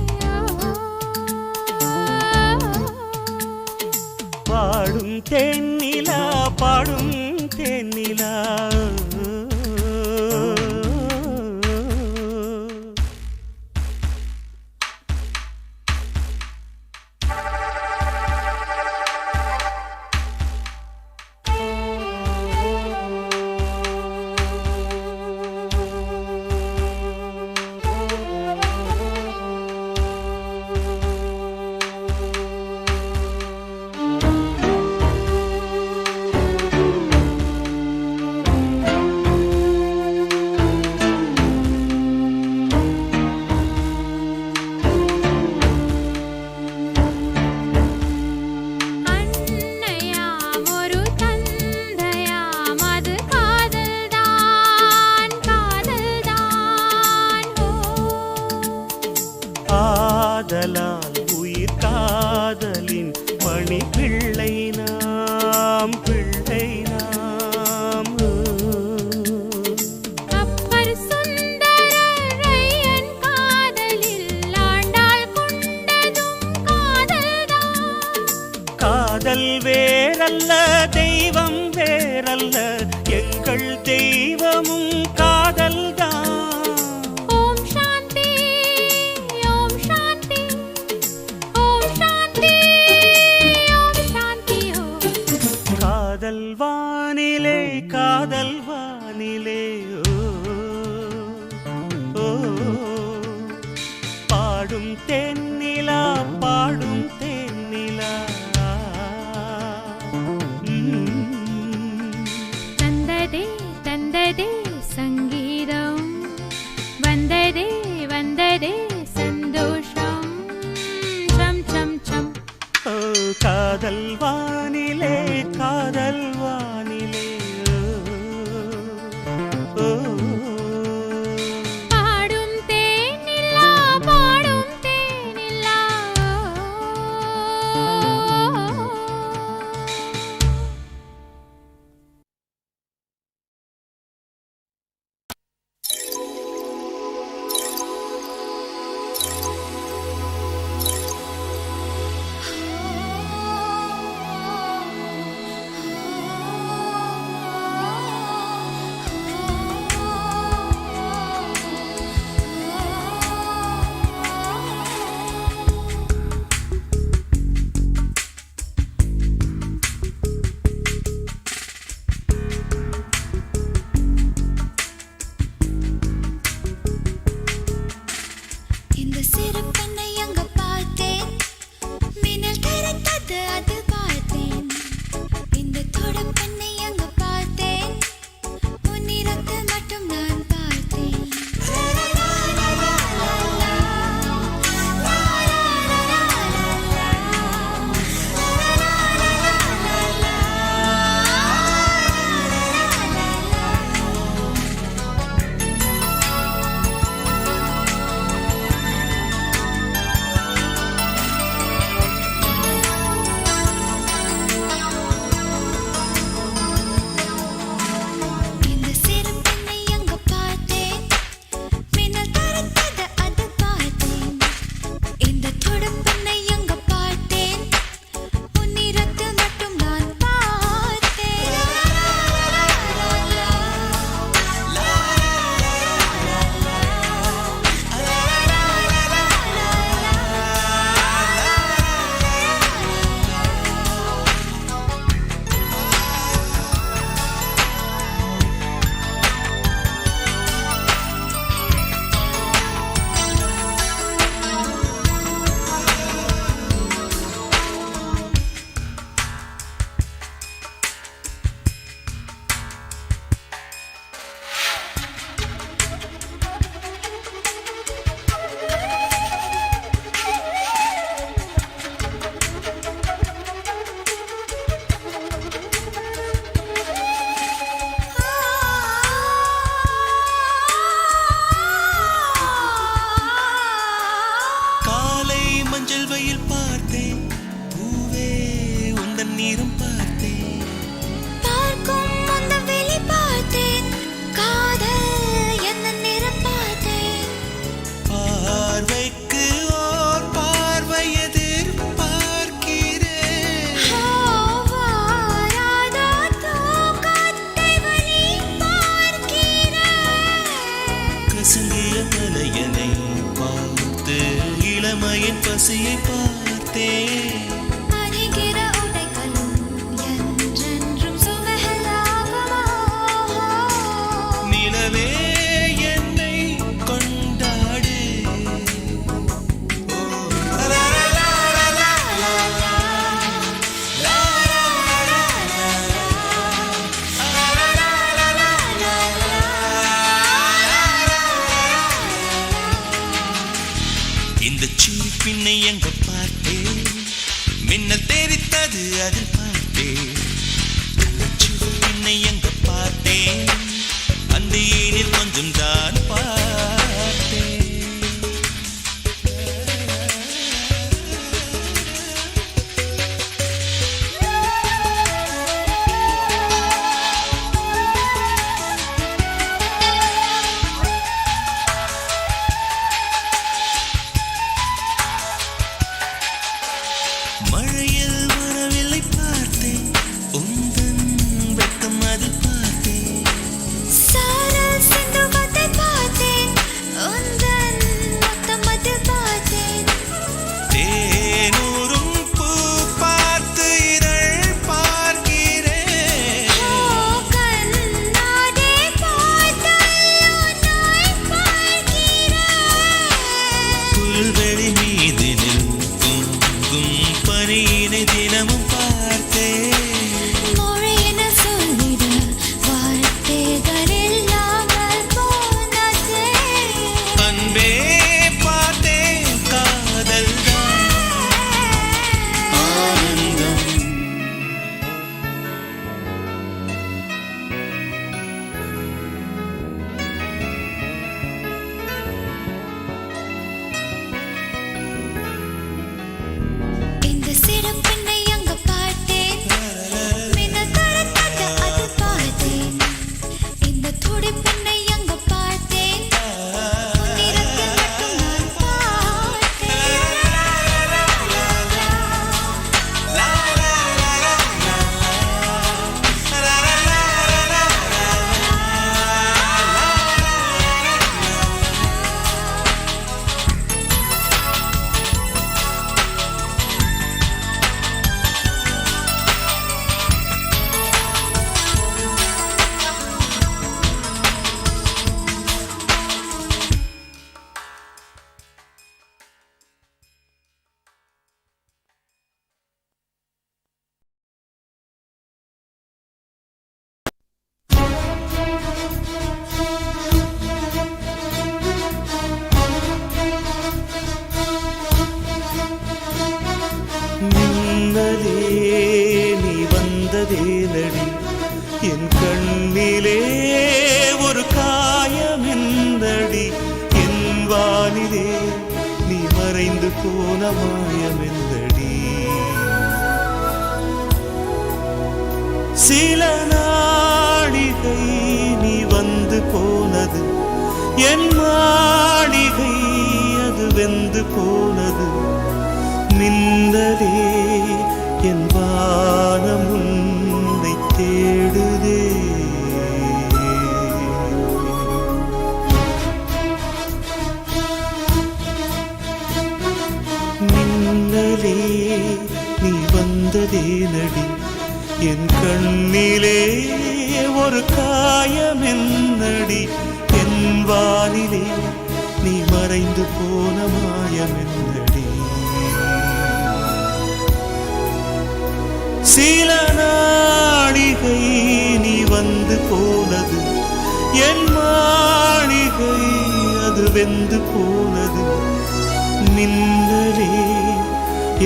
காதலால் உயிர் காதலின் மணி பிள்ளை நாம் பிள்ளை நாம் அப்பர் சுந்தரரையன் காதலில் ஆண்டாள் கொண்டதும் காதல்தான். காதல் வேறல்ல தெய்வம் வேறல்ல எங்கள் தெய்வமும் காதல்தான். ஓம் சாந்தி ஓம் சாந்தி ஓம் சாந்தி ஓம் சாந்தி ஓம். காதல் வானிலே காதல் வானிலே ஓ, பாடும் தென்னிலா பாடும் தென்னிலா தந்ததே தந்ததே சங்கீதம் வந்ததே வந்ததே சந்தோஷம் சம் சம் சம். ஓ, காதல் வானிலே காதல் வானிலே ஓ, பாடும் தேனிலா பாடும் தேனிலா. இந்த சிறு பெண்ணை அங்க பார்த்தேன், மின்னல் கரைத்தது அது பார்த்தேன். இந்த தொடு பெண்ணை அங்க பார்த்தேன், முன்னிறத்தில் மட்டும் நான் பார்த்தேன். இந்த சிறு பெண்ணை அங்க பார்த்தேன், மின்னல் கரைத்தது அது பார்த்தேன். இந்த தொடு பெண்ணை அங்க பார்த்தேன், முன்னிறத்தில் மட்டும் நான் பார்த்தேன். காலை மஞ்சள் வெயில் பார்த்தேன் பூவே உந்தன் நீரும் பார்த்தேன் பார்க்கும் அந்த வெளி பார்த்தேன், காதல் என்ன நிறம் பார்த்தேன். பார்வைக்கு ஓர் பார்வை எதிர்பார்க்கிறேன் வாராத தூக்கத்தை வழி பார்க்கிறேன். கசங்கிய மலையனை பார்த்து இளமையின் பசியை பார்த்தேன் அணிகிற உடைகளும் என்றென்றும் சுகலாகுமோ? நிலவே என்னை கொண்டாடு ஓ, லா, லா, லா, லா, லா, லா, லா. லா, லா, லா, லா, லா, லா, லா. இந்த சின்ன பின்னை எங்க பார்த்தேன், மின்னல் தெரித்தது அதில் பார்த்தேன். அந்த சின்ன பின்னை எங்க பார்த்தேன், அந்த ஏனில் கொஞ்சம் தான் பார்த்தேன். வந்ததேனடி என் கண்ணிலே ஒரு காயமெந்தடி என் வானிலே நீ மறைந்து போன மாயமெந்தடி சில நாளிகை நீ வந்து போனது என் மாளிகை அது வெந்து போனது மின்னலே என் வானம் உன்னை தேடுதே மின்னலே நீ வந்ததேனடி என் கண்ணிலே ஒரு காயமென்னடி என் வானிலே நீ மறைந்து போன மாயமென்னடி சில நாளிகை நீ வந்து போனது என் மாளிகை அது வெந்து போனது மின்னலே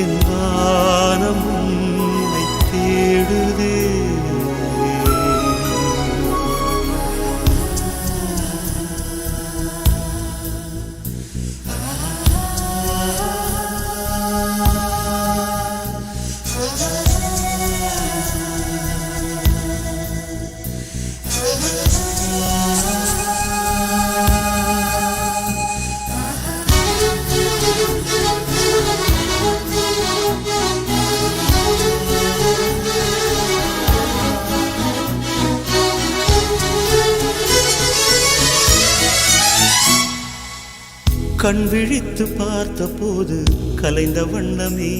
என் வானம் உன்னை தேடுதே கண் விழித்து பார்த்த போது கலைந்த வண்ணமே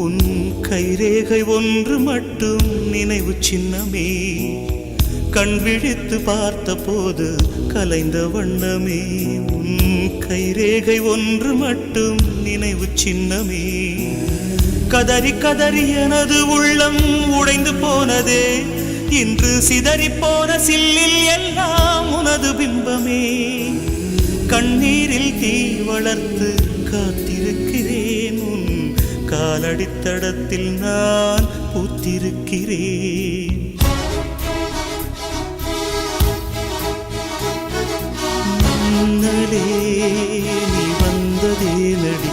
உன் கைரேகை ஒன்று மட்டும் நினைவு சின்னமே கண் விழித்து பார்த்த போது கலைந்த வண்ணமே உன் கைரேகை ஒன்று மட்டும் நினைவு சின்னமே கதறி கதறி எனது உள்ளம் உடைந்து போனதே இன்று சிதறி போன சில்லில் எல்லாம் உனது பிம்பமே கண்ணீரில் தீ வளர்த்து காத்திருக்கிறேன் உன் காலடித்தடத்தில் நான் பூத்திருக்கிறேன் மின்னலே நீ வந்ததேனடி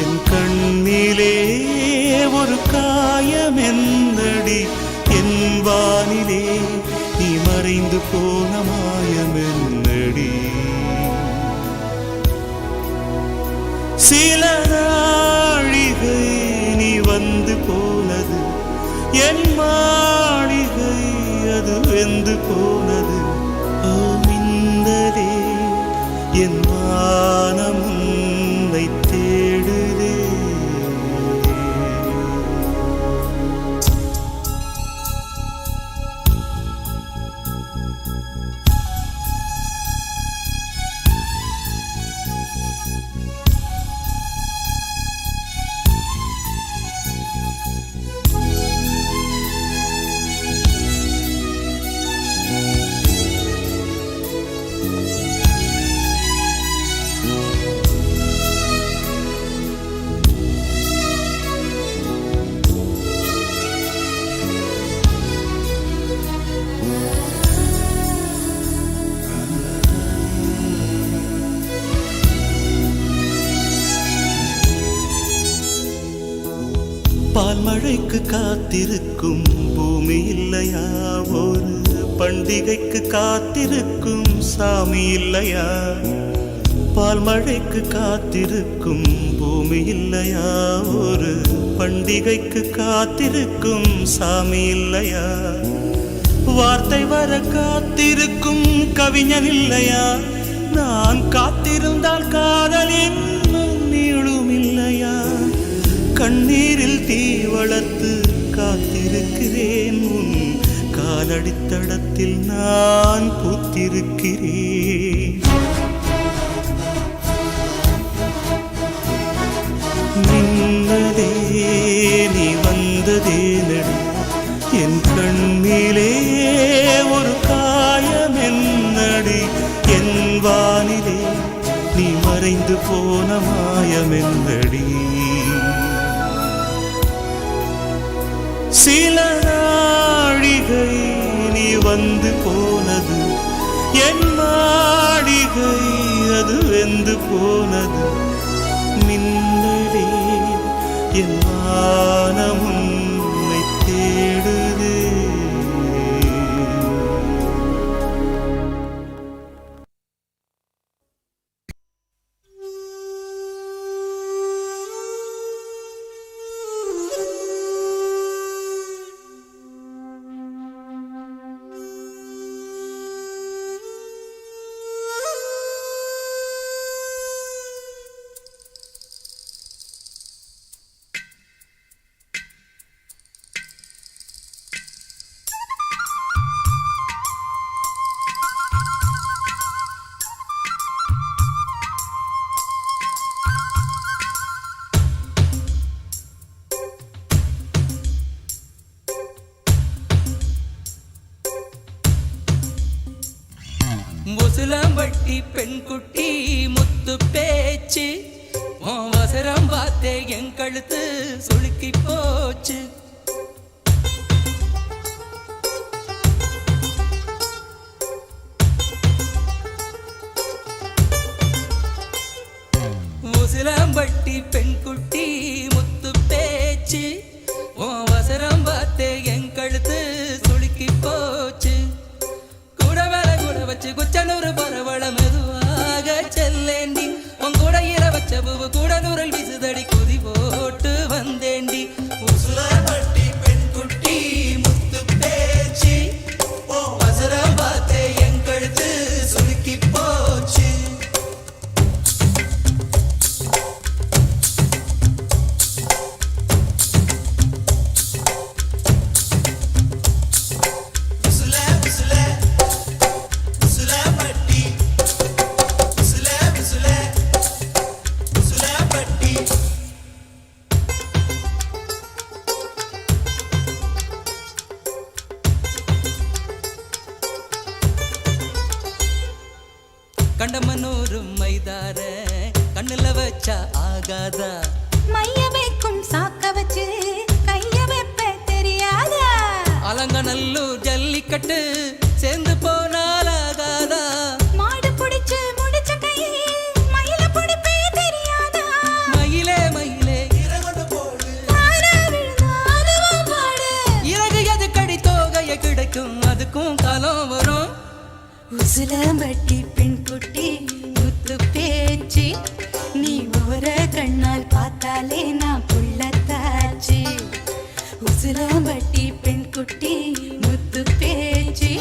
என் கண்ணிலே ஒரு காயமென்னடி என் வானிலே நீ மறைந்து போன மாயமென்னடி சில நாழிகை நீ வந்து போனது என் மாளிகை அது வெந்து போனது ஓ மின்னலே என் வானம் உன்னை தேடுதே பால்மழைக்கு காத்திருக்கும் பூமி இல்லையா ஒரு பண்டிகைக்கு காத்திருக்கும் சாமி இல்லையா பால்மழைக்கு காத்திருக்கும் பூமி இல்லையா ஒரு பண்டிகைக்கு காத்திருக்கும் சாமி இல்லையா வார்த்தை வர காத்திருக்கும் கவிஞன் இல்லையா நான் காத்திருந்தால் காதல் இன்னும் நீளும் இல்லையா கண்ணீரில் தீ வளர்த்து காத்திருக்கிறேன் உன் காலடித்தடத்தில் நான் பூத்திருக்கிறேன் மின்னலே நீ வந்ததேனடி என் கண்ணிலே ஒரு காயமென்னடி என் வானிலே நீ மறைந்து போன மாயமென்னடி சில நாழிகை நீ வந்து போனது என் மாளிகை அது வெந்து போனது மின்னலே என் வானம் உன்னை தேடுதே முசுலம்பட்டி பெண் குட்டி முத்து பேச்சு அவசரம் பார்த்தே என் கழுத்து சுளுக்கி போச்சு முசுலம்பட்டி பெண் குட்டி முத்து பேச்சு அவசரம் பார்த்தே என் கழுத்து சுளுக்கி போச்சு வச்சு குச்சனூர் பரவள மெதுவாக செல்லேண்டி உன் கூடையில வச்ச பூவு கூடனூரில் விசுதடி குதி போட்டு வந்தேண்டி உசுலப்பட்டி பெண் குட்டி முத்து பேச்சு அவசரம் பார்த்தே என் கழுத்து சுளுக்கி போச்சு கண்டமனூரும் மைதார கண்ணுல வச்சா ஆகாதா மைய வைக்கும் சாக்க வச்சு கைய வைப்ப தெரியாதா அலங்கநல்லூர் ஜல்லிக்கட்டு சேர்ந்து போனால் ஆகாதா மாடு புடிச்சு முடிச்ச கையை மயில புடிப்பே தெரியாதா மயிலே மயிலே இறகொண்டு போடு தாரா விழுந்தாலும் பாடு இறகு எது கடி தோகைய கிடைக்கும் அதுக்கும் காலம் வரும் உசுலம்பட்டி பெண் குட்டி முத்து பேச்சு நீ ஒரு கண்ணால் பார்த்தாலே நான் புள்ளத்தாச்சு உசுலம்பட்டி பெண் குட்டி முத்து பேச்சு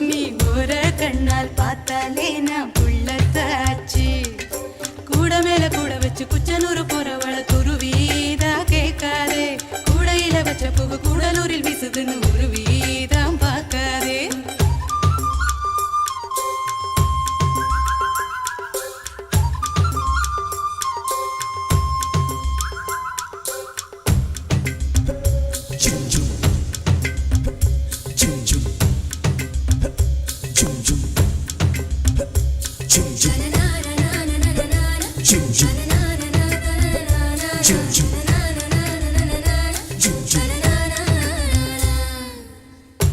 நீ ஒரு கண்ணால் பார்த்தாலே நான் புள்ளத்தாச்சு கூட மேல கூட வச்சு குச்சனூர் போறவள துருவீதா கேட்காதே கூடையில வச்ச புகு கூடலூரில் வீசுதுன்னு உருவீதான் பார்க்காதே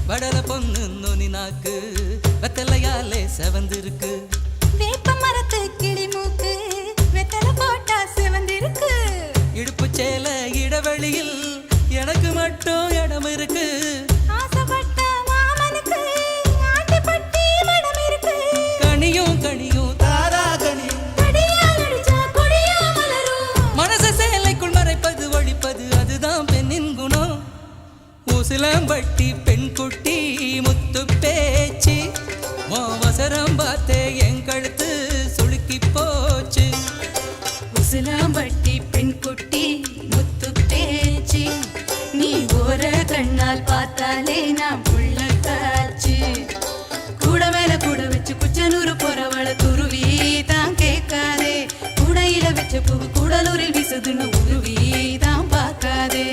வடல பொண்ணு நோனி நாக்கு வெத்தலையாலே செவந்திருக்கு வேப்ப மரத்து கிளி மூக்கு வெத்தலை போட்டா செவந்திருக்கு இடுப்பு சேல இடைவெளியில் எனக்கு மட்டும் இடம் இருக்கு ஆசைப்பட்ட மாமனுக்கு ஆண்டிப்பட்டி மடம் இருக்கு கனியும் கனியும் தாரா கனியும் கடியால் அடிச்சா கொடியா மலரும் மனச சேலைக்குள் மறைப்பது ஒழிப்பது அதுதான் பெண்ணின் குணம் உசிலம்பட்டி பெண் குட்டி முத்து பேச்சு அவசரம் பார்த்தே என் கழுத்து சுளுக்கி போச்சு உசிலம்பட்டி பெண் குட்டி முத்து பேச்சு நீ ஒரு கண்ணால் பார்த்தாலே நான் புள்ளத்தாச்சு கூட மேல கூட வச்சு குச்சனூர் போறவள துருவி தான் கேட்காதே கூடையில வச்ச பூ கூடலூரில் வீசுதுன்னு உருவி தான் பார்க்காதே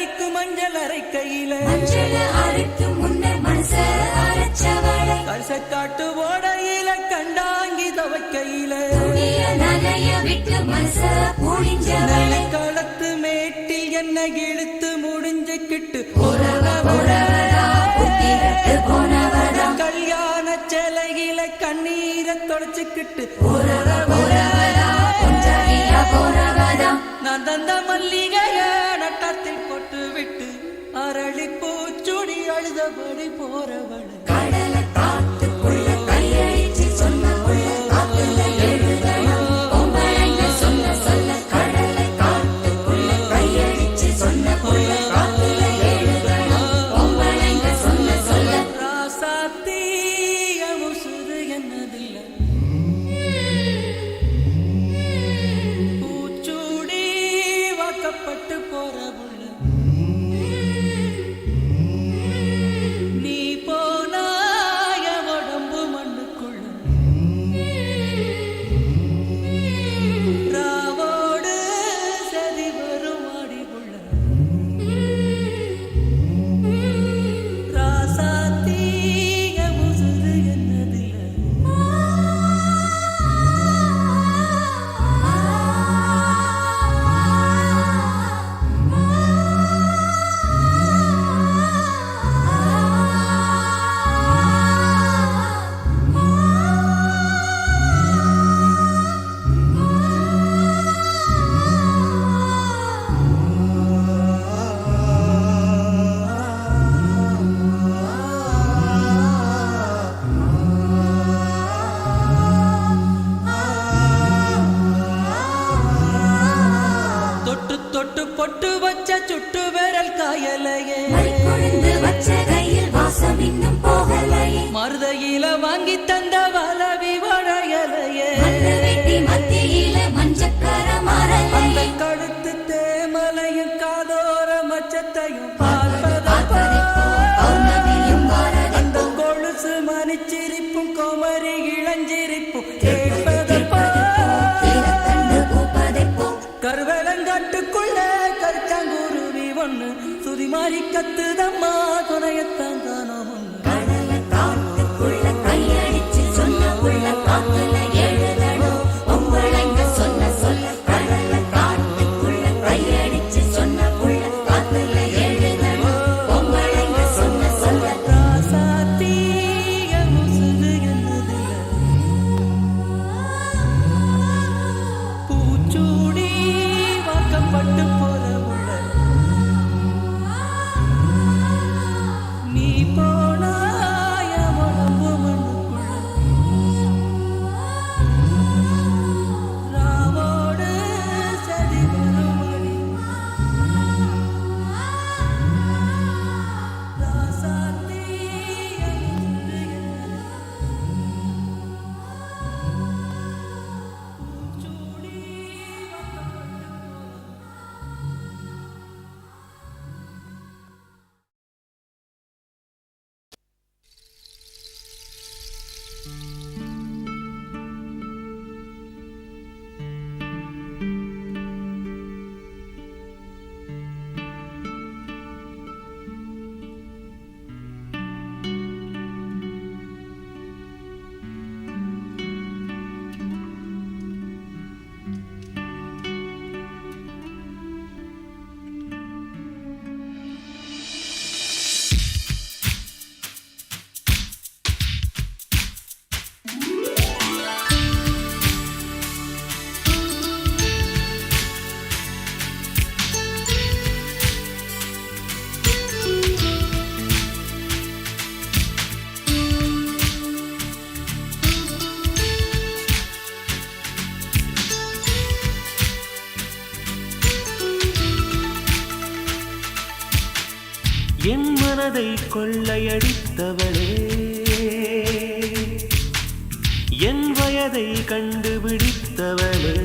அடிக்கும் மஞ்சள் அரைக்கையில அரைக்கும் முன்னர் மனச அரைச்சவளை கசக்காட்டு ஓடையில கண்டாங்கி துவைக்கையில நனைய விட்டு மனச புழிஞ்சவளை களத்து மேட்டில் என்ன இழுத்து முடிஞ்சுக்கிட்டு கல்யாண சிலையில கண்ணீரை தொடச்சுக்கிட்டு நான் தந்த மல்லிகைய நட்டத்தில் போட்டு விட்டு அரளி பூச்சுடி அழுதபடி போறவள் கடலை காத்துக்குள்ள கையடிச்சு சொன்ன பொம்பளைங்க சொல்ல சொல்ல கடலை காத்துக்குள்ள கையடிச்சு சொன்ன காத்துல எழுதணும் பொம்பளைங்க சொல்ல சொல்ல ராசாத்தீய முசுறு என்னதில்ல பூச்சூடி வாக்கப்பட்டு போறவுள்ள நீ போனாய உடம்பு மண்ணுக்குள்ள ராவோடு சதி வரும் ஆடிவுள்ள ராசாத்தீய முசுறு என்னதில்ல தொட்டு தொட்டு பொட்டு வச்ச சுட்டு விரல் காயலையே கொழுந்து வச்ச கையில் வாசம் இன்னும் போகலையே மருதையில வாங்கி தந்த வளவி வளையலையே வெட்டி மத்தியில மஞ்சக்கர அந்த மரலையே கழுத்து தேமலையும் காதோர மச்சத்தையும் பார்ப்பதப்போ பௌர்ணமியும் அந்த கொலுசு மணிச்சிரிப்பும் கோமரி இளஞ்சிரிப்பும் கேட்பதப்போ கண்டு பூப்பதைப்போ கருவேலங்காட்டுக்குள்ள கருச்சாங்குருவி ஒண்ணு சுதி மாறி கத்துதம்மா துணையத்தான் தானோ ஒண்ணு கடலை காத்துக்குள்ள கையடிச்சு சொன்ன உள்ள காத்துல எழுதணும் பொம்பளைங்க சொல்ல சொல்ல கடலை காத்துக்குள்ள கையடிச்சு சொன்ன உள்ள காத்துல எழுதணும் பொம்பளைங்க சொல்ல சொல்ல ராசாத்தீய முசுறு என்னதில்ல பூச்சூடி வாக்கப்பட்டு போறவுள்ள நீ போனாய உடம்பு மண்ணுக்குள்ள ராவோடு சதி வருமடி ராசாத்தீய முசுறு பூச்சூடி என் மனதை கொள்ளையடித்தவளே என் வயதை கண்டுபிடித்தவளே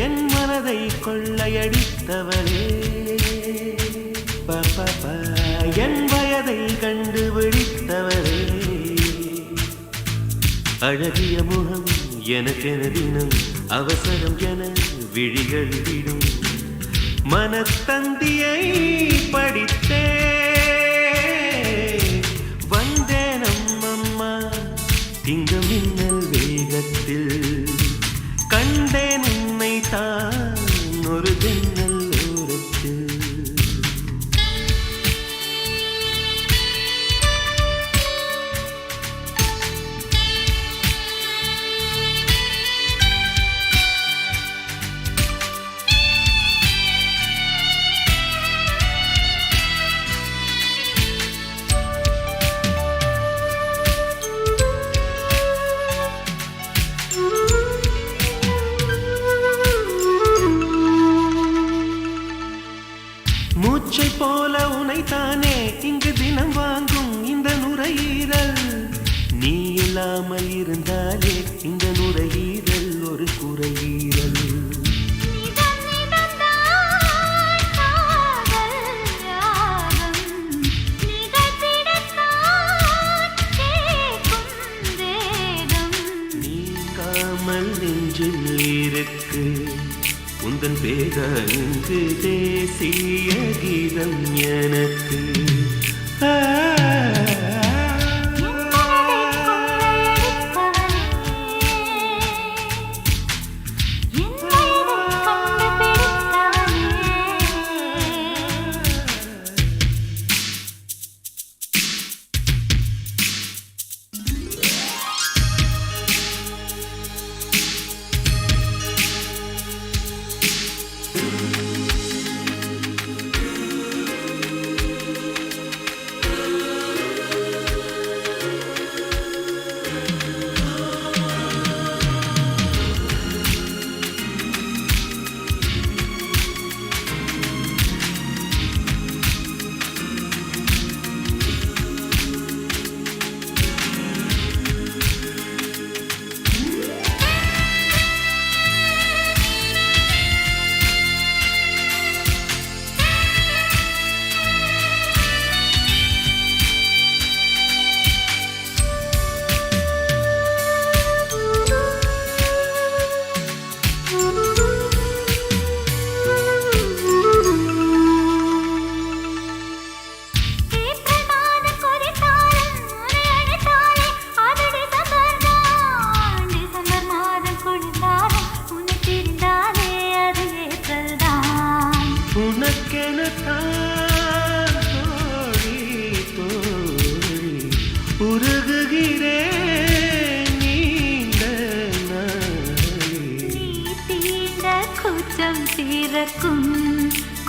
என் மனதை கொள்ளையடித்தவளே என் வயதை கண்டுபிடித்தவளே அழகிய முகம் எனக்கென தினம் அவசரம் என விழிகள் விடும் மனத்தந்தியை படித்தே வந்தேன் அம்மம்மா திங்க மின்னல் வேகத்தில் கண்டேன் உன்னை தான் ஒரு ஜன்னல் ஓரத்தில். மூச்சை போல உனைத்தானே இங்கு தினம் வாங்கும் இந்த நுரையீரல். நீ இல்லாமல் இருந்தாலே இந்த நுரையீரல் ஒரு குறையீரல். நீங்காமல் நெஞ்சில் இருக்கு உந்தன் பேர இங்கு தேசிய கீதம் எனக்கு.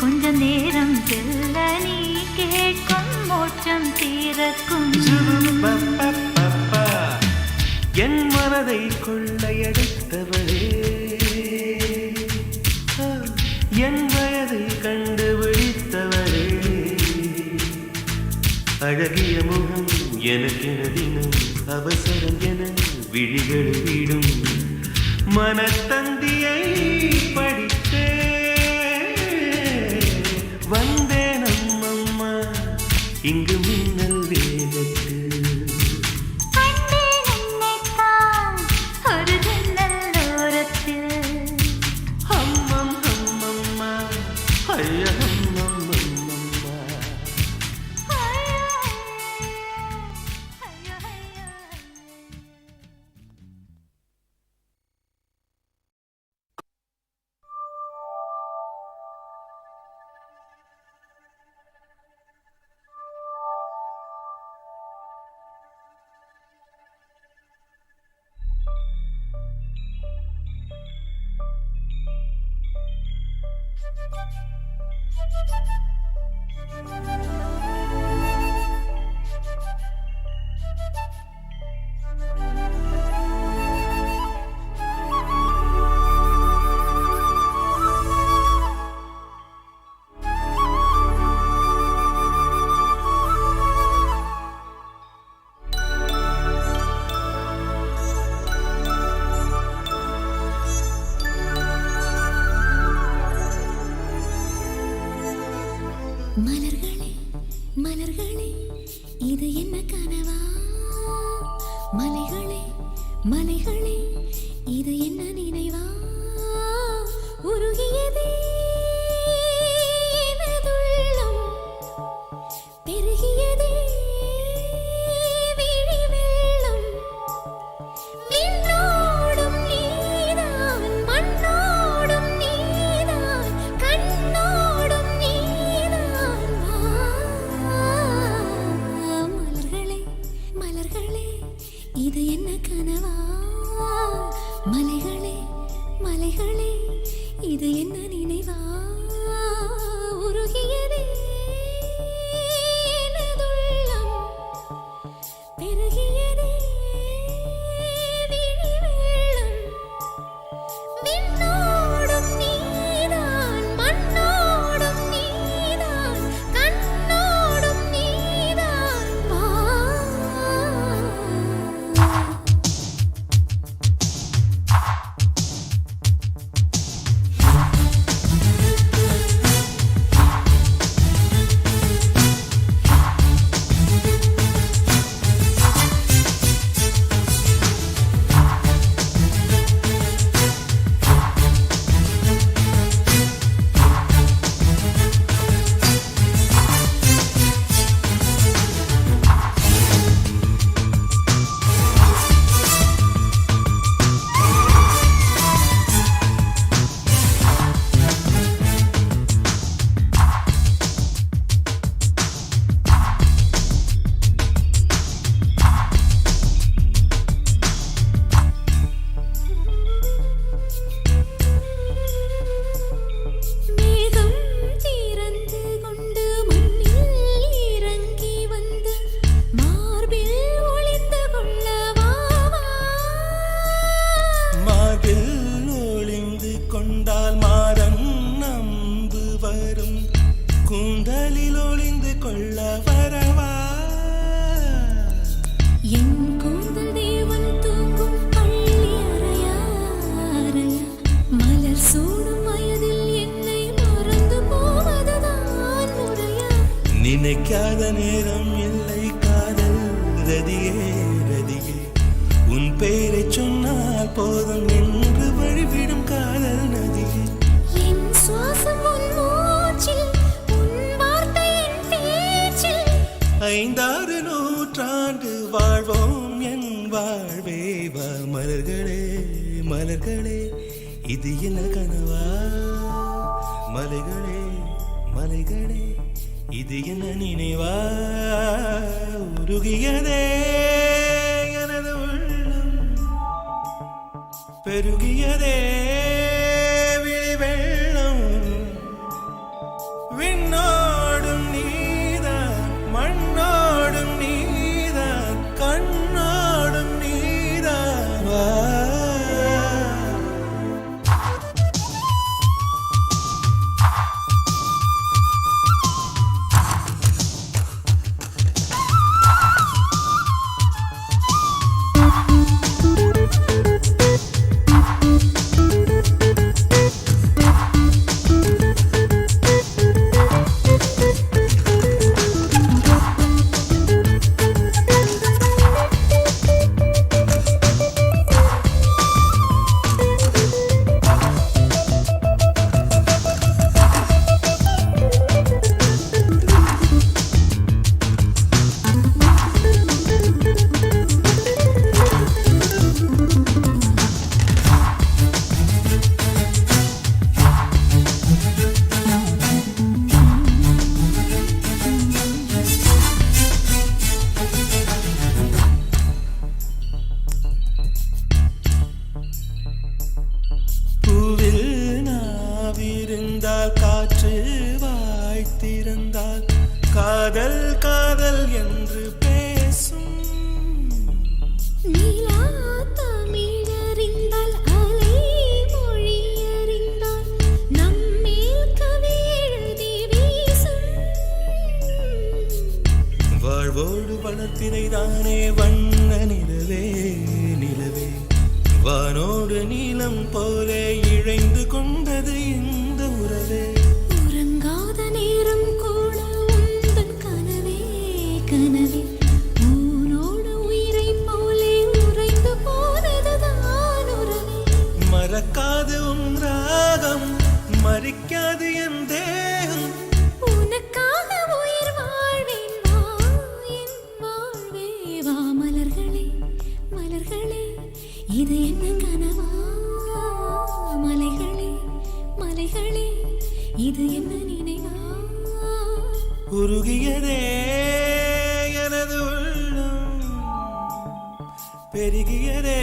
கொஞ்ச நேரம் செல்ல நீ கேட்கும் மோட்சம் தீரக்கும். என் மனதை கொள்ளையடித்தவளே என் வயதை கண்டுபிடித்தவளே. அழகிய முகம் எனக்கென தினம் அவசரம் என விழிகள் விடும். மனத்தந்தியை படித்தே வந்தேன் அம்மம்மா இங்கு மின்னல் வேகத்தில். ஒரு ஜன்னல் ஓரத்தில் அம்மம் அம்மம்மா ஐய அம்மம்மா. மலர்களே மலர்களே இது என்ன கனவா? மலைகளே மலைகளே இது என்ன நினைவா? உருகியதே இது என்ன கனவா மலைகளே மலைகளே இது என்ன நினைவா உருகியதே எனதுள்ளம் பெருகியதே விழி வெள்ளம் விண்ணோடும் நீதான் மண்ணோடும் நீதான் கண்ணோடும் நீதான் வா மேகம் திறந்து கொண்டு மண்ணில் இறங்கி வந்து மார்பில் ஒளிந்து கொள்ளவா மார்பில் ஒளிந்து கொண்டால் மாறன் நம்பு வரும் கூந்தலில் ஒளிந்து கொள்ள வரவா என் கூந்தல் தேவன் தூங்கும் பள்ளி அறையா அறையா மலர் சூடும் வயதில் என்னை மறந்து போவதுதான் முறையா நினைக்காத நேரம் இல்லை காதல் ரதியே ரதியே உன் பேரை சொன்னால் போதும் என்று வழிவிடும் காதல் நதியே என் சுவாசம் உன் மூச்சில் உன் வார்த்தை என் பேச்சில் 5-6 நூற்றாண்டு வாழ்வோம் என் வாழ்வே வா மலர்களே மலர்களே இது என்ன கனவா மலைகளே மலைகளே இது என்ன நினைவா உருகியதே எனது உள்ளம் பெருகியதே விழி வெள்ளம் விண்ணோடும் நீதான் மண்ணோடும் நீதான் கண்ணோடும் நீதான் வா பூவில் நாவிருந்தால் காற்று வாய்த்திருந்தால் காதல் காதல் என்று பேசும் நீலா தமிழறிந்தால் அலை மொழி அறிந்தால் நம்மேல் கவி எழுதி வீசும் வாழ்வோடு வளர்த்திரைதானே வண்ண நிலவே நிலவே வானோடு நீலம் போலே இழைந்து கொண்டது இந்த உறவே உறங்காத நேரம் கூட உந்தன் கனவே கனவே ஊனோடு உயிரை போலே உறைந்து போனதுதான் உறவே மறக்காது உன் ராகம் மறிக்காது என் தேகம் உனக்காக உயிர் வாழ்வேன் வா என் வாழ்வே வா மலர்களே மலர்களே இது என்ன கனவா மலைகளே மலைகளே இது என்ன நினைவா உருகியதே எனது உள்ளம் பெருகியதே